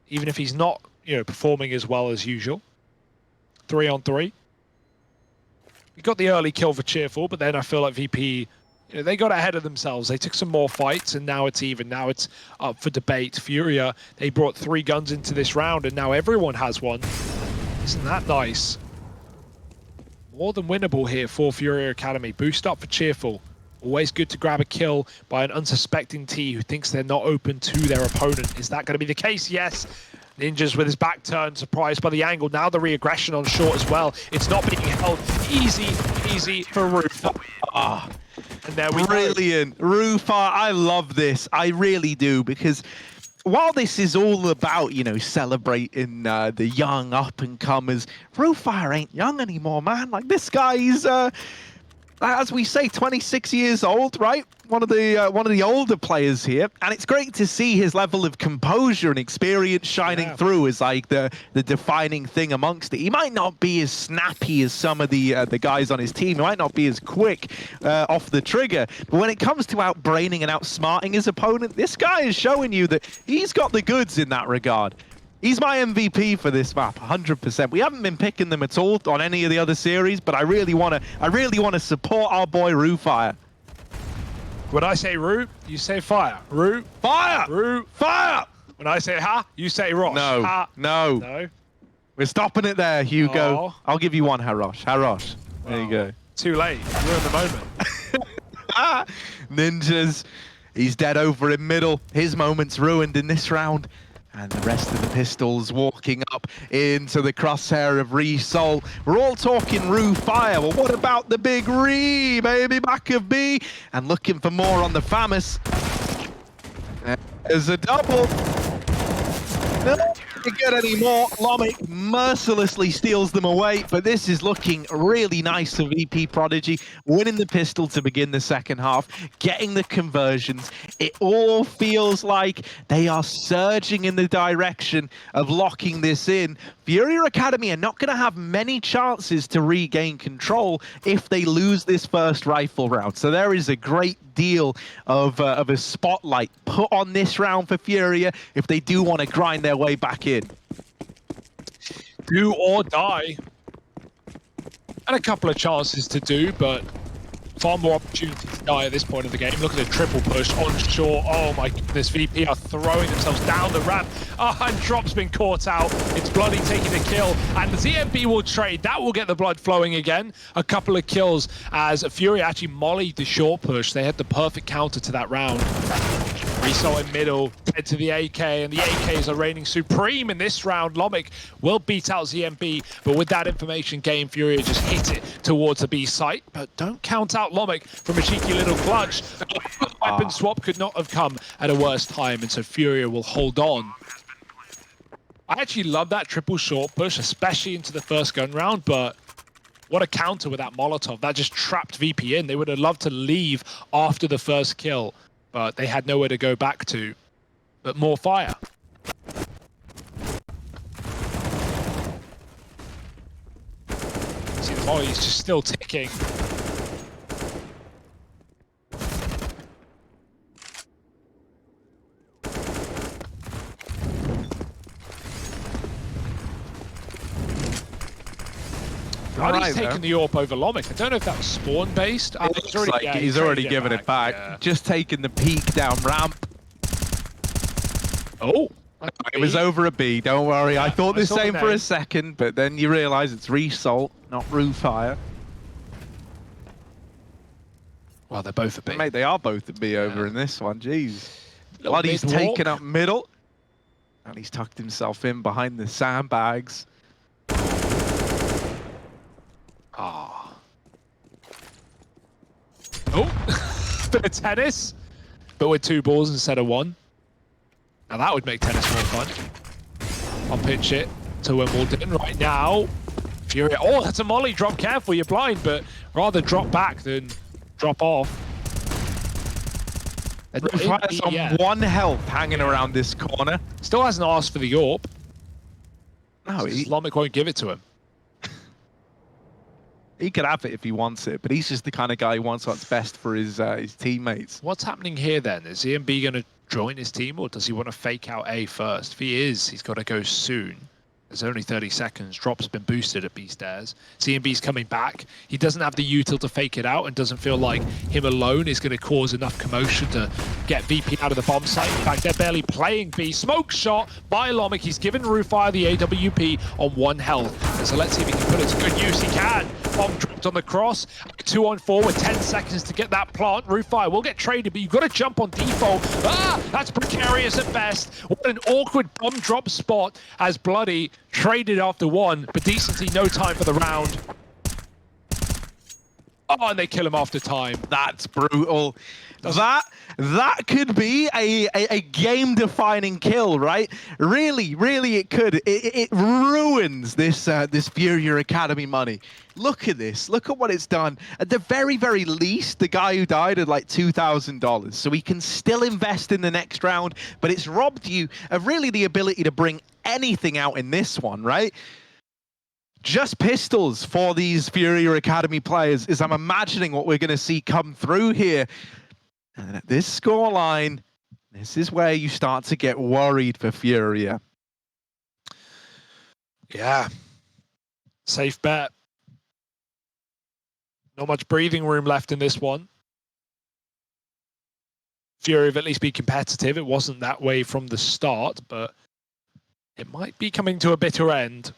even if he's not, performing as well as usual? 3-on-3. We got the early kill for Cheerful, but then I feel like VP, they got ahead of themselves. They took some more fights, and now it's even. Now it's up for debate. FURIA, they brought 3 guns into this round, and now everyone has one. Isn't that nice? More than winnable here for FURIA Academy. Boost up for Cheerful. Always good to grab a kill by an unsuspecting T who thinks they're not open to their opponent. Is that going to be the case? Yes. Ninjas with his back turned, surprised by the angle. Now the re-aggression on short as well. It's not being held. Easy for Rufa. And there we go. Brilliant. Rufa, I love this. I really do, because while this is all about, celebrating the young up-and-comers, Rufa ain't young anymore, man. Like, this guy, as we say, 26 years old, right? One of the older players here, and it's great to see his level of composure and experience shining through as like the defining thing amongst it. He might not be as snappy as some of the guys on his team. He might not be as quick off the trigger, but when it comes to outbraining and outsmarting his opponent, this guy is showing you that he's got the goods in that regard. He's my MVP for this map, 100%. We haven't been picking them at all on any of the other series, but I really want to support our boy Rufire. When I say Ru, you say fire. Ru, Fire! Ru, Fire! when I say ha, you say Rosh. No, Ha. no. No. We're stopping it there, Hugo. Oh. I'll give you one, Harosh. Harosh. There you go. Too late. You're in the moment. Ninjas. He's dead over in middle. His moment's ruined in this round. And the rest of the pistols walking up into the crosshair of Resol. We're all talking Rufire. Well, what about the big Re, baby? Back of B. And looking for more on the Famous. There's a double. No, to get any more. Lomic mercilessly steals them away, but this is looking really nice for VP.Prodigy, winning the pistol to begin the second half, getting the conversions. It all feels like they are surging in the direction of locking this in. FURIA Academy are not going to have many chances to regain control if they lose this first rifle round. So there is a great deal of a spotlight put on this round for FURIA if they do want to grind their way back in. Do or die. And a couple of chances to do, but far more opportunity to die at this point of the game. Look at the triple push onshore. Oh my goodness, VP are throwing themselves down the ramp. And Drop's been caught out. It's Bloody taking the kill, and the ZMB will trade. That will get the blood flowing again. A couple of kills as FURIA actually mollied the short push. They had the perfect counter to that round. Resol in middle, head to the AK, and the AKs are reigning supreme in this round. Lomic will beat out ZMB, but with that information gained, FURIA just hit it towards the B site. But don't count out Lomic from a cheeky little clutch. Weapon swap could not have come at a worse time, and so FURIA will hold on. I actually love that triple short push, especially into the first gun round, but what a counter with that Molotov. That just trapped VP in. They would have loved to leave after the first kill, but they had nowhere to go back to. But more fire. See, the volley is just still ticking. He's taken the AWP over Lomic. I don't know if that was spawn-based. He's already given it back. Yeah. Just taking the peek down ramp. Oh. It was over a B, don't worry. Yeah, I thought the same for a second, but then you realise it's Resol, not Rufire. Well, they're both a B. Mate, they are both a B over in this one, jeez. Bloody's taken up middle. And he's tucked himself in behind the sandbags. Ah. Oh, bit of tennis, but with 2 balls instead of 1. Now that would make tennis more fun. I'll pitch it to Wimbledon right now. FURIA, oh, that's a molly. Drop careful, you're blind, but rather drop back than drop off. Rufire's on 1 health hanging around this corner. Still hasn't asked for the AWP. No, Lomic won't give it to him. He could have it if he wants it, but he's just the kind of guy who wants what's best for his teammates. What's happening here then? Is ZMB going to join his team, or does he want to fake out A first? If he is, he's got to go soon. There's only 30 seconds. Drop's been boosted at B stairs. ZMB's coming back. He doesn't have the util to fake it out and doesn't feel like him alone is going to cause enough commotion to get VP out of the bomb site. In fact, they're barely playing B. Smoke shot by Lomic. He's given Rufire the AWP on 1 health. And so let's see if he can put it to good use. He can. Bomb dropped on the cross. 2 on 4 with 10 seconds to get that plant. Rufire will get traded, but you've got to jump on default. That's precarious at best. What an awkward bomb drop spot as Bloody traded after 1, but decency, no time for the round. Oh, and they kill him after time. That's brutal. That could be a game-defining kill, right? Really, it could. It ruins this this FURIA Academy money. Look at this. Look at what it's done. At the very least, the guy who died had like $2,000, so he can still invest in the next round. But it's robbed you of really the ability to bring anything out in this one, right? Just pistols for these FURIA Academy players is I'm imagining what we're going to see come through here. And at this scoreline, this is where you start to get worried for FURIA. Yeah. Safe bet. Not much breathing room left in this one. FURIA have at least be competitive. It wasn't that way from the start, but it might be coming to a bitter end.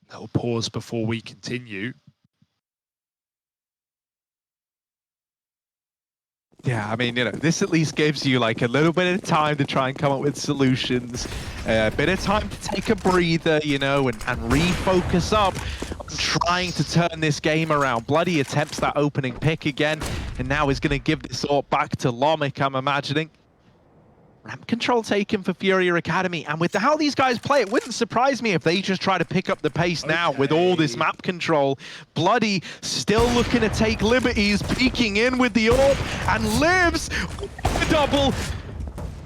Little pause before we continue. Yeah, I mean, you know, this at least gives you like a little bit of time to try and come up with solutions, a bit of time to take a breather, you know, and refocus up on trying to turn this game around. Bloody attempts that opening pick again, and now is going to give this AWP back to Lomik, I'm imagining. Ramp control taken for FURIA Academy, and with how these guys play, it wouldn't surprise me if they just try to pick up the pace now with all this map control. Bloody still looking to take liberties, peeking in with the AWP, and lives the double,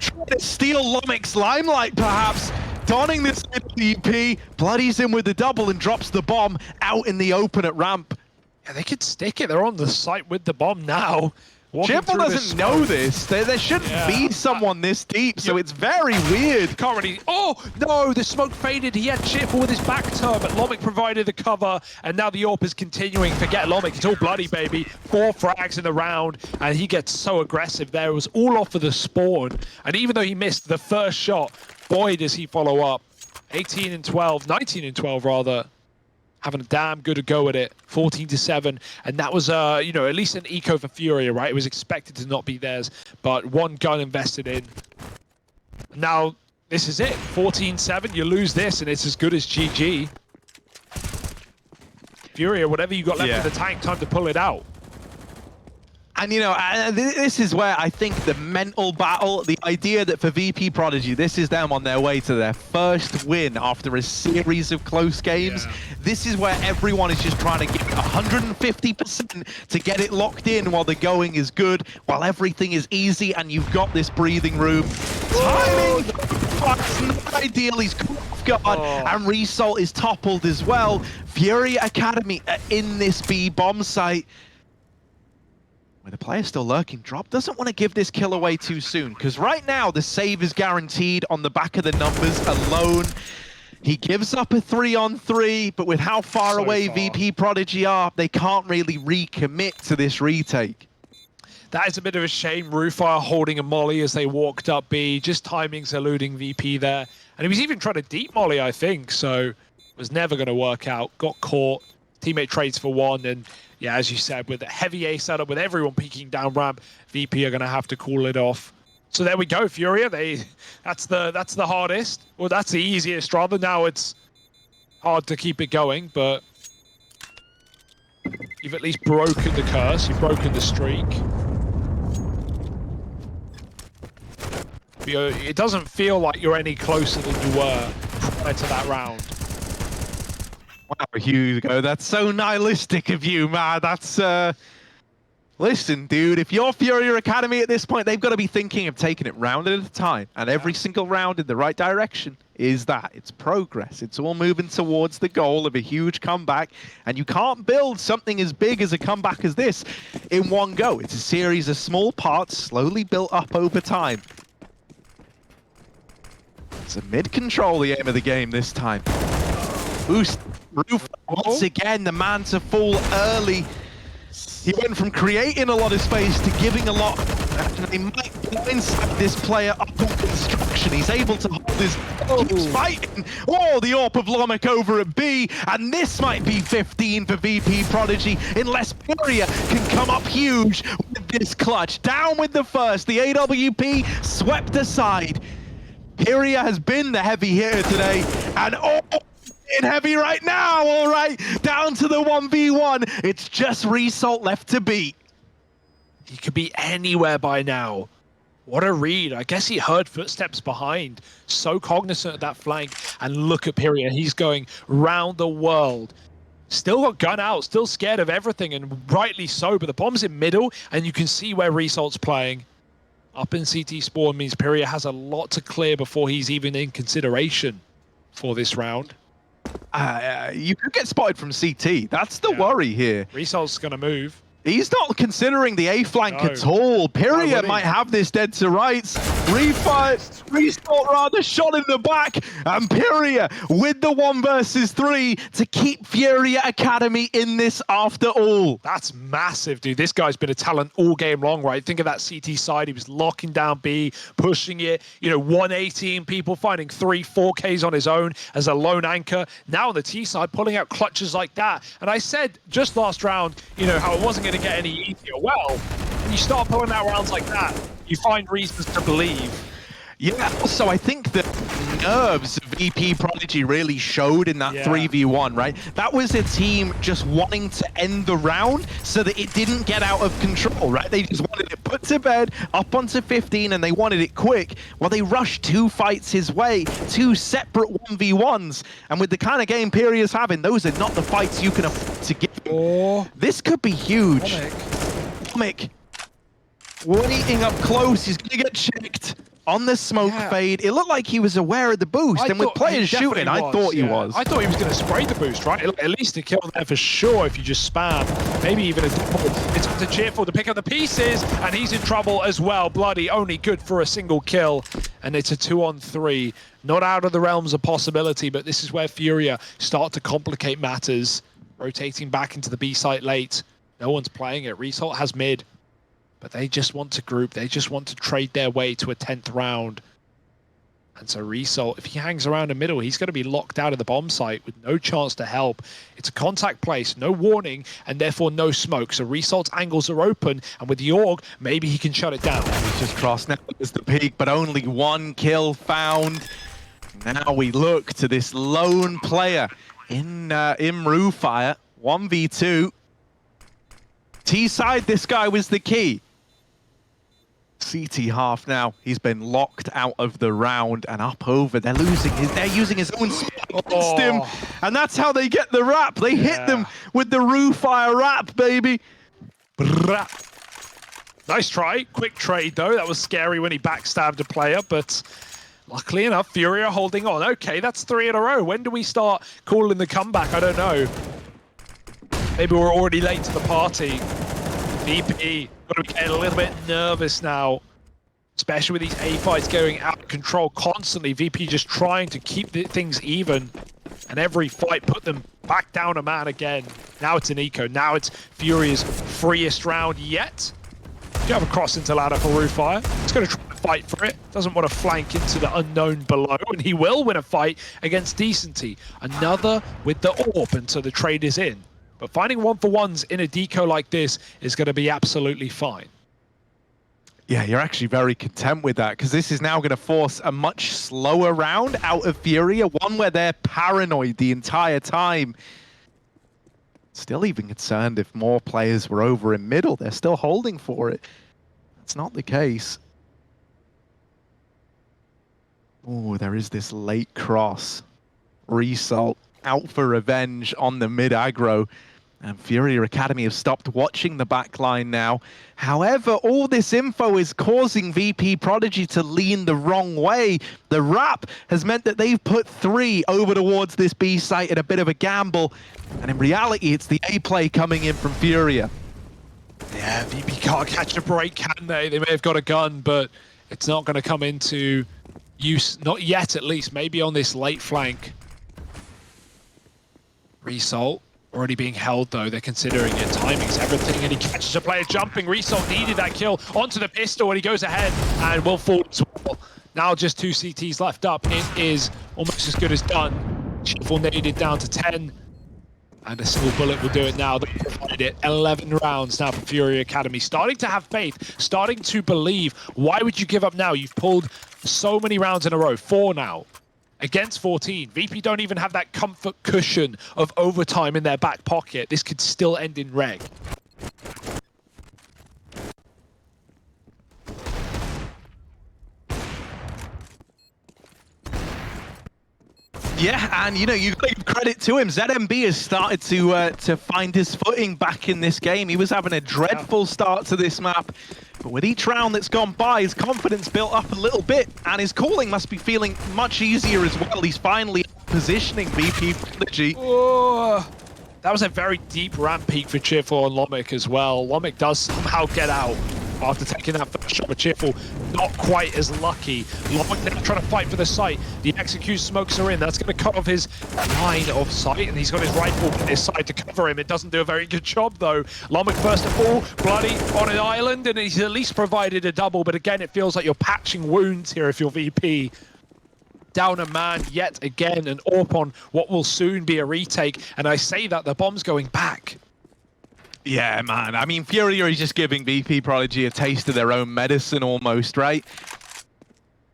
trying to steal Lomik's limelight perhaps, donning this VP. Bloody's in with the double and drops the bomb out in the open at ramp. Yeah, they could stick it. They're on the site with the bomb now. Jibble doesn't know this. There shouldn't be someone this deep, so it's very weird. Can't really... Oh, no, the smoke faded. He had Chipper with his back turn, but Lomik provided the cover, and now the AWP is continuing. Forget Lomik. It's all bloody, baby. 4 frags in the round, and he gets so aggressive there. It was all off of the spawn, and even though he missed the first shot, boy, does he follow up. 18 and 12, 19 and 12, rather. Having a damn good go at it, 14-7, and that was, you know, at least an eco for FURIA, right? It was expected to not be theirs, but one gun invested in. Now, this is it, 14-7, you lose this, and it's as good as GG. FURIA, whatever you got left in the tank, time to pull it out. And, you know, this is where I think the mental battle, the idea that for VP.Prodigy, this is them on their way to their first win after a series of close games. This is where everyone is just trying to get 150% to get it locked in while the going is good, while everything is easy and you've got this breathing room. Timing! It's not ideal. He's caught off guard, and Result is toppled as well. FURIA Academy in this B bomb site. With the player still lurking, Drop doesn't want to give this kill away too soon, because right now the save is guaranteed on the back of the numbers alone. He gives up a 3-on-3, but with how far away VP.Prodigy are, they can't really recommit to this retake. That is a bit of a shame. Rufire holding a molly as they walked up B, just timings eluding VP there. And he was even trying to deep molly, I think, so it was never going to work out. Got caught, teammate trades for one, and yeah, as you said, with a heavy A setup, with everyone peeking down ramp, VP are going to have to call it off. So there we go, FURIA. That's the hardest. Well, that's the easiest, rather. Now it's hard to keep it going, but you've at least broken the curse. You've broken the streak. It doesn't feel like you're any closer than you were prior to that round. Wow, Hugo, that's so nihilistic of you, man. That's, listen, dude, if you're FURIA Academy at this point, they've got to be thinking of taking it round at a time. And every single round in the right direction is that. It's progress. It's all moving towards the goal of a huge comeback. And you can't build something as big as a comeback as this in one go. It's a series of small parts slowly built up over time. It's a mid-control, the aim of the game this time. Boost. Roof once again, the man to fall early. He went from creating a lot of space to giving a lot. And they might blindside this player up in construction. He's able to hold his... Keeps fighting. Oh, the AWP of Lomik over at B. And this might be 15 for VP.Prodigy unless FURIA can come up huge with this clutch. Down with the first. The AWP swept aside. FURIA has been the heavy hitter today. And oh, in heavy right now. All right, down to the 1v1. It's just Result left to beat. He could be anywhere by now. What a read. I guess he heard footsteps behind. So cognizant of that flank. And look at FURIA. He's going round the world. Still got gun out, still scared of everything, and rightly so. But the bomb's in middle, and you can see where Result's playing. Up in CT spawn means FURIA has a lot to clear before he's even in consideration for this round. You could get spotted from CT. That's the worry here. Result's going to move. He's not considering the A flank No. at all. FURIA would he? might have this dead to rights. Result rather shot in the back. And FURIA with the 1 versus 3 to keep FURIA Academy in this after all. That's massive, dude. This guy's been a talent all game long, right? Think of that CT side. He was locking down B, pushing it. 118 people finding 4Ks on his own as a lone anchor. Now on the T side, pulling out clutches like that. And I said just last round, how it wasn't going to get any easier. Well, when you start pulling out rounds like that, you find reasons to believe. Yeah, also I think the nerves VP.Prodigy really showed in that 3v1, right? That was a team just wanting to end the round so that it didn't get out of control, right? They just wanted it put to bed, up onto 15, and they wanted it quick. Well, they rushed 2 fights his way, 2 separate 1v1s, and with the kind of game FURIA's having, those are not the fights you can afford to give. This could be huge. Comic waiting up close, he's gonna get checked. On the smoke fade, it looked like he was aware of the boost, and with players shooting, I thought he was. I thought he was going to spray the boost, right? At least a kill there for sure if you just spam. Maybe even a double. It's up to Cheerful to pick up the pieces, and he's in trouble as well. Bloody only good for a single kill, and it's a 2-on-3. Not out of the realms of possibility, but this is where FURIA start to complicate matters. Rotating back into the B site late. No one's playing it. Result has mid. But they just want to group. They just want to trade their way to a 10th round. And so Result, if he hangs around the middle, he's going to be locked out of the bomb site with no chance to help. It's a contact place, no warning, and therefore no smoke. So Result's angles are open, and with the AUG, maybe he can shut it down. He's just crossed now as the peak, but only 1 kill found. Now we look to this lone player in Roofire, 1v2. T-side, this guy was the key. CT half now. He's been locked out of the round and up over. They're using his own spike against him. And that's how they get the wrap. They hit them with the Roofire wrap, baby. Nice try. Quick trade, though. That was scary when he backstabbed a player, but luckily enough, FURIA holding on. Okay, that's 3 in a row. When do we start calling the comeback? I don't know. Maybe we're already late to the party. VP, got to be getting a little bit nervous now. Especially with these A fights going out of control constantly. VP just trying to keep things even. And every fight put them back down a man again. Now it's an eco. Now it's FURIA's freest round yet. You have a cross into ladder for Roofire. He's going to try to fight for it. Doesn't want to flank into the unknown below. And he will win a fight against Decenty. Another with the AWP, and so the trade is in. But finding 1-for-1s in a deco like this is going to be absolutely fine. Yeah, you're actually very content with that, because this is now going to force a much slower round out of FURIA, one where they're paranoid the entire time. Still even concerned if more players were over in middle. They're still holding for it. That's not the case. Oh, there is this late cross. Result out for revenge on the mid aggro. And FURIA Academy have stopped watching the backline now. However, all this info is causing VP.Prodigy to lean the wrong way. The wrap has meant that they've put 3 over towards this B site at a bit of a gamble. And in reality, it's the A play coming in from FURIA. Yeah, VP can't catch a break, can they? They may have got a gun, but it's not going to come into use. Not yet, at least. Maybe on this late flank. Result already being held, though. They're considering it. Timing's everything, and he catches a player jumping. Result needed that kill onto the pistol, and he goes ahead and will fall as well. Now just 2 CTs left up. It is almost as good as done. Cheerful naded down to 10, and a single bullet will do it now. They provided it. 11 rounds now for FURIA Academy. Starting to have faith, starting to believe. Why would you give up now? You've pulled so many rounds in a row. 4 now. against 14. VP don't even have that comfort cushion of overtime in their back pocket. This could still end in reg. Yeah, and you know, you've got to give credit to him. ZMB has started to find his footing back in this game. He was having a dreadful start to this map, but with each round that's gone by, his confidence built up a little bit, and his calling must be feeling much easier as well. He's finally positioning VP.Prodigy. Oh, that was a very deep ramp peak for Cheerful and Lomik as well. Lomik does somehow get out after taking that first shot, but Cheerful not quite as lucky. Lomik now trying to fight for the site. The execute smokes are in. That's going to cut off his line of sight, and he's got his rifle on his side to cover him. It doesn't do a very good job, though. Lomik, first of all, bloody on an island, and he's at least provided a double, but again, it feels like you're patching wounds here if you're VP. Down a man yet again, and AWP on what will soon be a retake, and I say that the bomb's going back. Yeah, man. I mean, FURIA is just giving VP.Prodigy a taste of their own medicine almost, right?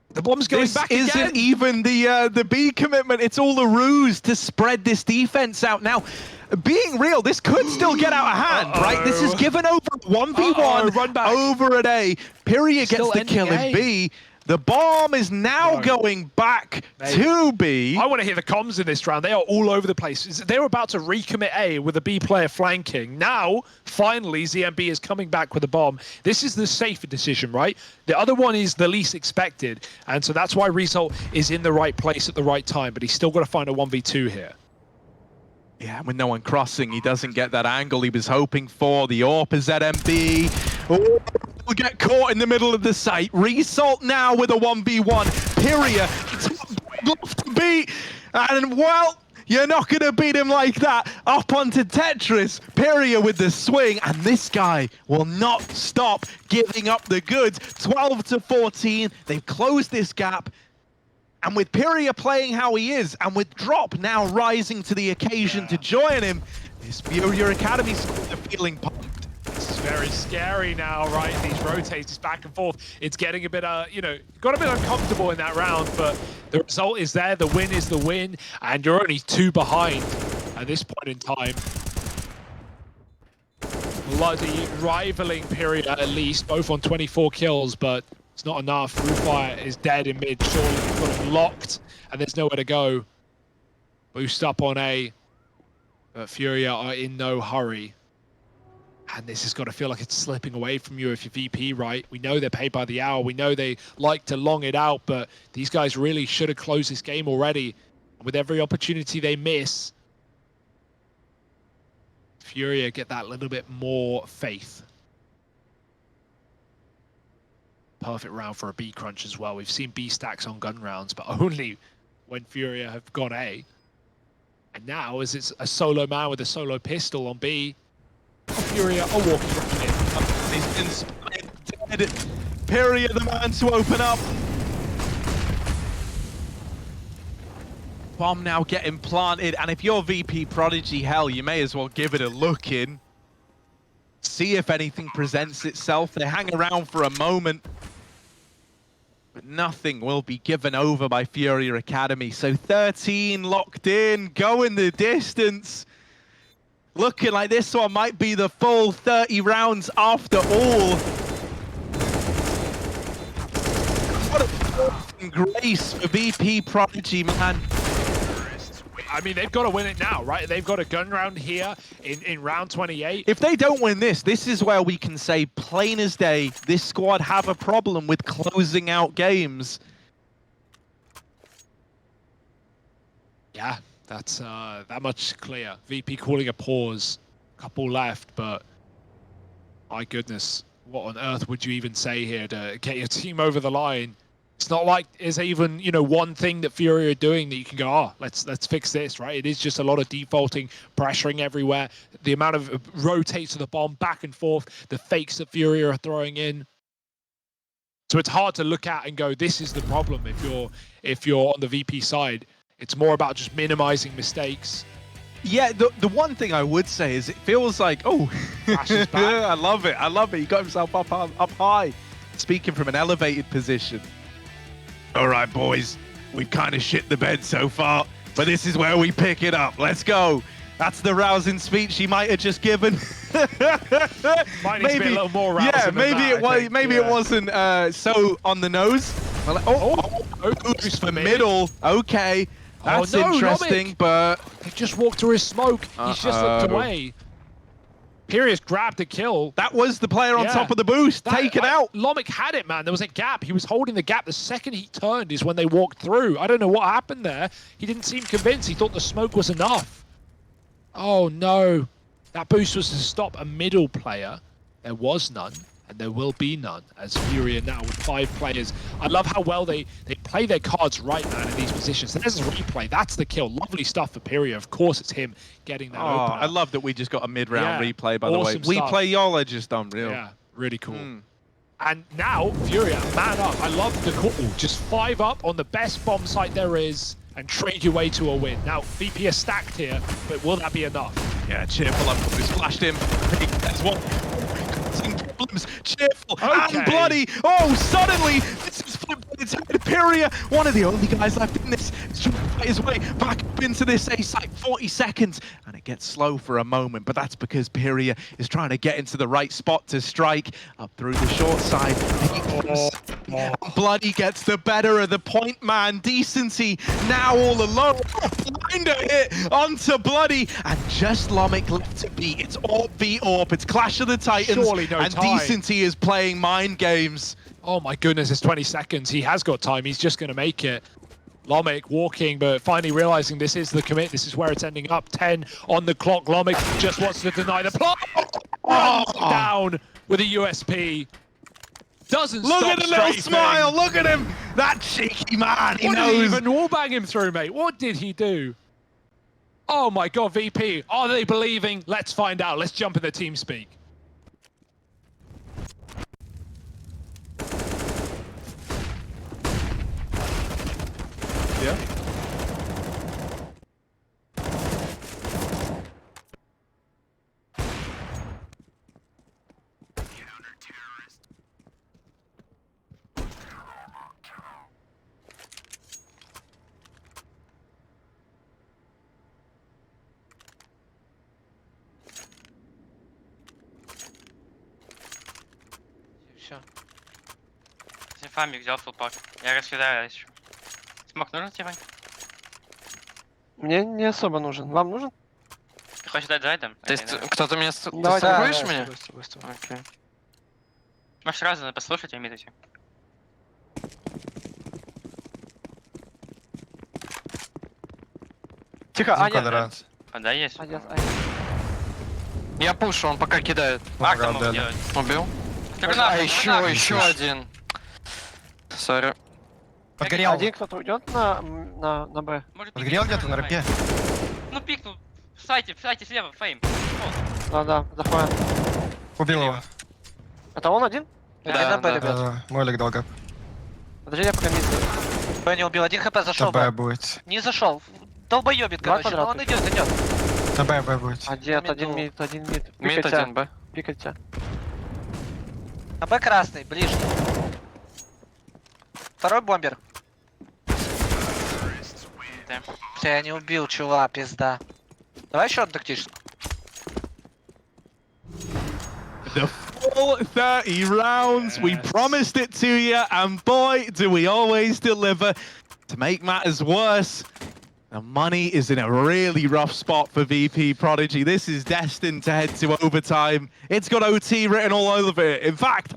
The bomb's going back again. This isn't even the B commitment. It's all the ruse to spread this defense out. Now, being real, this could still get out of hand, right? This is given over 1v1 run back. over at A. FURIA gets Still the kill in ending B. The bomb is now going back to B. I want to hear the comms in this round. They are all over the place. They were about to recommit A with a B player flanking. Now, finally, ZMB is coming back with a bomb. This is the safer decision, right? The other one is the least expected. And so that's why Result is in the right place at the right time. But he's still got to find a 1v2 here. Yeah, with no one crossing, he doesn't get that angle he was hoping for. The AWP is ZMB. Oh, will get caught in the middle of the site. Result now with a 1v1. FURIA to beat. And, well, you're not going to beat him like that. Up onto Tetris. FURIA with the swing. And this guy will not stop giving up the goods. 12 to 14. They've closed this gap. And with FURIA playing how he is, and with Drop now rising to the occasion to join him, this FURIA Academy squad are feeling pumped. This is very scary now, right? These rotates back and forth. It's getting a bit, you know, got a bit uncomfortable in that round, but the result is there. The win is the win, and you're only 2 behind at this point in time. Bloody rivaling FURIA at least, both on 24 kills, but it's not enough. Roofire is dead in mid. Surely you've got him locked, and there's nowhere to go. Boost up on A, but FURIA are in no hurry. And this has got to feel like it's slipping away from you if you're VP, right? We know they're paid by the hour. We know they like to long it out, but these guys really should have closed this game already. With every opportunity they miss, FURIA get that little bit more faith. Perfect round for a B crunch as well. We've seen B stacks on gun rounds, but only when FURIA have gone A. And now, as it's a solo man with a solo pistol on B, FURIA are walking right in. He's inspired, dead. FURIA the man to open up. Bomb now getting planted, and if you're VP.Prodigy, hell, you may as well give it a look in. See if anything presents itself. They hang around for a moment, but nothing will be given over by FURIA Academy. So 13 locked in, going the distance. Looking like this one might be the full 30 rounds after all. What a grace for VP.Prodigy, man. I mean, they've got to win it now, right? They've got a gun round here in round 28. If they don't win this, this is where we can say, plain as day, this squad have a problem with closing out games. Yeah, that's that much clear. VP calling a pause. Couple left, but my goodness, what on earth would you even say here to get your team over the line? It's not like there's even, you know, one thing that FURIA are doing that you can go, oh, let's fix this, right? It is just a lot of defaulting, pressuring everywhere. The amount of rotates of the bomb back and forth, the fakes that FURIA are throwing in. So it's hard to look at and go, this is the problem if you're on the VP side. It's more about just minimizing mistakes. Yeah, the one thing I would say is it feels like, oh, I love it. I love it. He got himself up high, speaking from an elevated position. All right, boys, we've kind of shit the bed so far, but this is where we pick it up. Let's go. That's the rousing speech he might have just given. Might need to be a little more rousing. Yeah, than maybe that, it was. I think. Maybe Yeah. it wasn't so on the nose. Well, Boost the for mid. middle. Okay, that's no, interesting, Lomik. but He just walked through his smoke. He's just looked away. Furious grabbed the kill. that was the player on Yeah. top of the boost. Taken out. Lomik had it, man. There was a gap. He was holding the gap. The second he turned is when they walked through. I don't know what happened there. He didn't seem convinced. He thought the smoke was enough. Oh, no. That boost was to stop a middle player. There was none, and there will be none, as FURIA now with 5 players. I love how well they play their cards right, man, in these positions. There's a replay. That's the kill. Lovely stuff for FURIA. Of course, it's him getting that Oh, opener. I love that we just got a mid-round Yeah, replay, by the way. awesome stuff. WePlay y'all are just unreal. Yeah, really cool. Mm. And now, FURIA, man up. I love the call. Just 5 up on the best bomb site there is and trade your way to a win. Now, VP is stacked here, but will that be enough? Yeah, cheerful up. Who's flashed him. There's one. Problems. Cheerful and Okay. bloody. Oh, suddenly this is flipped on its head. FURIA, one of the only guys left in this, is trying to fight his way back up into this A site. 40 seconds, and it gets slow for a moment, but that's because FURIA is trying to get into the right spot to strike up through the short side. Bloody gets the better of the point man. Decency now all alone. Blinder hit onto Bloody, and just Lomik left to beat. It's Orb v Orb. It's Clash of the Titans, Surely no and time. Decency is playing mind games. Oh my goodness, it's 20 seconds. He has got time. He's just going to make it. Lomik walking, but finally realizing this is the commit. This is where it's ending up. 10 on the clock. Lomik just wants to deny the plot. Down with a USP. Doesn't Look stop at the little strafing. smile. Look at him. That cheeky man. He What did knows. he even wallbang him through, mate? What did he do? Oh my god, VP. Are they believing? Let's find out. Let's jump in the team speak. Yeah. Все. Фамик взял фулпак. Я раскидаю еще. Смог нужен тебе? Мне не особо нужен. Вам нужен? Ты хочешь дать зайдом? То есть кто-то меня... Ты Давайте. страхуешь меня? Быстро. Окей. Можешь сразу послушать и мидать. Тихо, а нет. Да, есть. А, нет, Я пушу, он пока кидает. Акта мог делать. Убил? Гранату, А, еще гранату. один. Сори. Подгорел. Один кто-то уйдет на Б. Может, Подгорел пикнуть где-то на можно, рампе? Фейм. Ну пикнул. В сайте слева, Фейм. Да, заходим. Убил его. Это он один? Один на Б, ребят. Да. Молик долго. Подожди, я пока мид. Б не убил, 1 хп зашел. Б будет. Не зашел. Долбоебит, Два короче. Но он квадрата. идет. Б будет. Один Мид, мид. Мид Пикайте. один, Б. Пикайте. А Б красный, ближний. Второй бомбер. Да. Бля, я не убил, чувак, пизда. Давай еще одну тактическую. The full 30 rounds. We promised it to you, and boy, do we always deliver. To make matters worse, the money is in a really rough spot for VP.Prodigy. This is destined to head to overtime. It's got OT written all over it. In fact,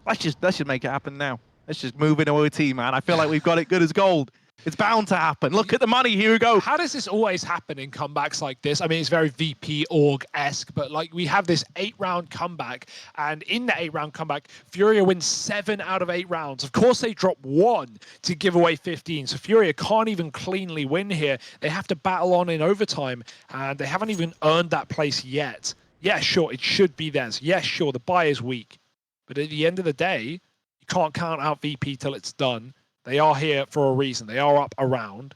let's just make it happen now. Let's just move into OT, man. I feel like we've got it good as gold. It's bound to happen. Look at the money. Here we go. How does this always happen in comebacks like this? I mean, it's very VP org-esque, but like we have this 8-round comeback, and in the 8-round comeback, FURIA wins 7 out of 8 rounds. Of course, they drop 1 to give away 15, so FURIA can't even cleanly win here. They have to battle on in overtime, and they haven't even earned that place yet. Yeah, sure, it should be theirs. Yeah, sure, the buy is weak, but at the end of the day, you can't count out VP till it's done. They are here for a reason. They are up around.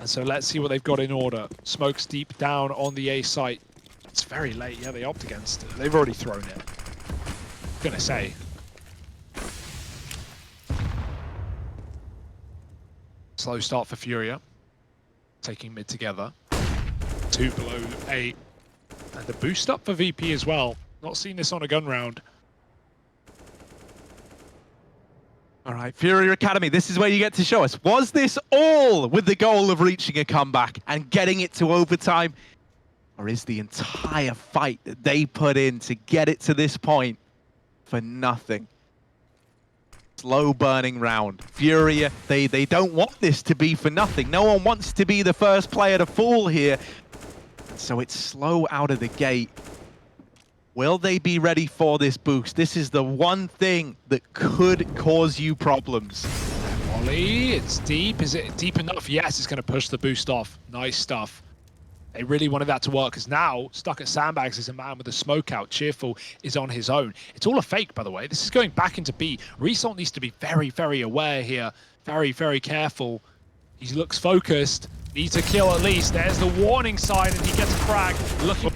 And so let's see what they've got in order. Smoke's deep down on the A site. It's very late. Yeah, they opt against it. They've already thrown it. I'm gonna say. slow start for FURIA. Taking mid together. 2 below 8. And the boost up for VP as well. Not seen this on a gun round. All right, FURIA Academy, this is where you get to show us. Was this all with the goal of reaching a comeback and getting it to overtime? Or is the entire fight that they put in to get it to this point for nothing? Slow burning round. FURIA, they don't want this to be for nothing. No one wants to be the first player to fall here. So it's slow out of the gate. Will they be ready for this boost? This is the one thing that could cause you problems. Molly, it's deep. Is it deep enough? Yes, it's going to push the boost off. Nice stuff. They really wanted that to work, because now, stuck at sandbags is a man with a smoke out. Cheerful is on his own. It's all a fake, by the way. This is going back into B. Result needs to be very, very aware here. Very, very careful. He looks focused. Needs a kill at least. There's the warning sign, and he gets a frag. Looking...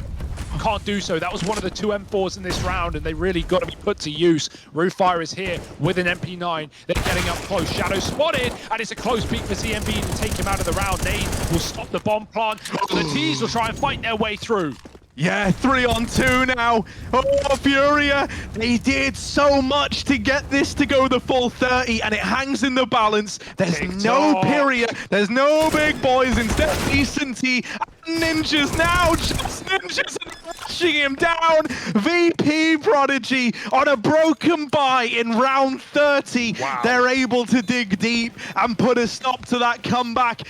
Can't do so. That was one of the 2 M4s in this round, and they really got to be put to use. Roofire is here with an MP9. They're getting up close. Shadow spotted, and it's a close peek for ZMB to take him out of the round. Nade will stop the bomb plant. The T's will try and fight their way through. Yeah, 3-on-2 now. Oh, FURIA, they did so much to get this to go the full 30, and it hangs in the balance. There's no period. There's no big boys. Instead, decency and ninjas now. Just ninjas rushing him down. VP.Prodigy on a broken buy in round 30. Wow. They're able to dig deep and put a stop to that comeback.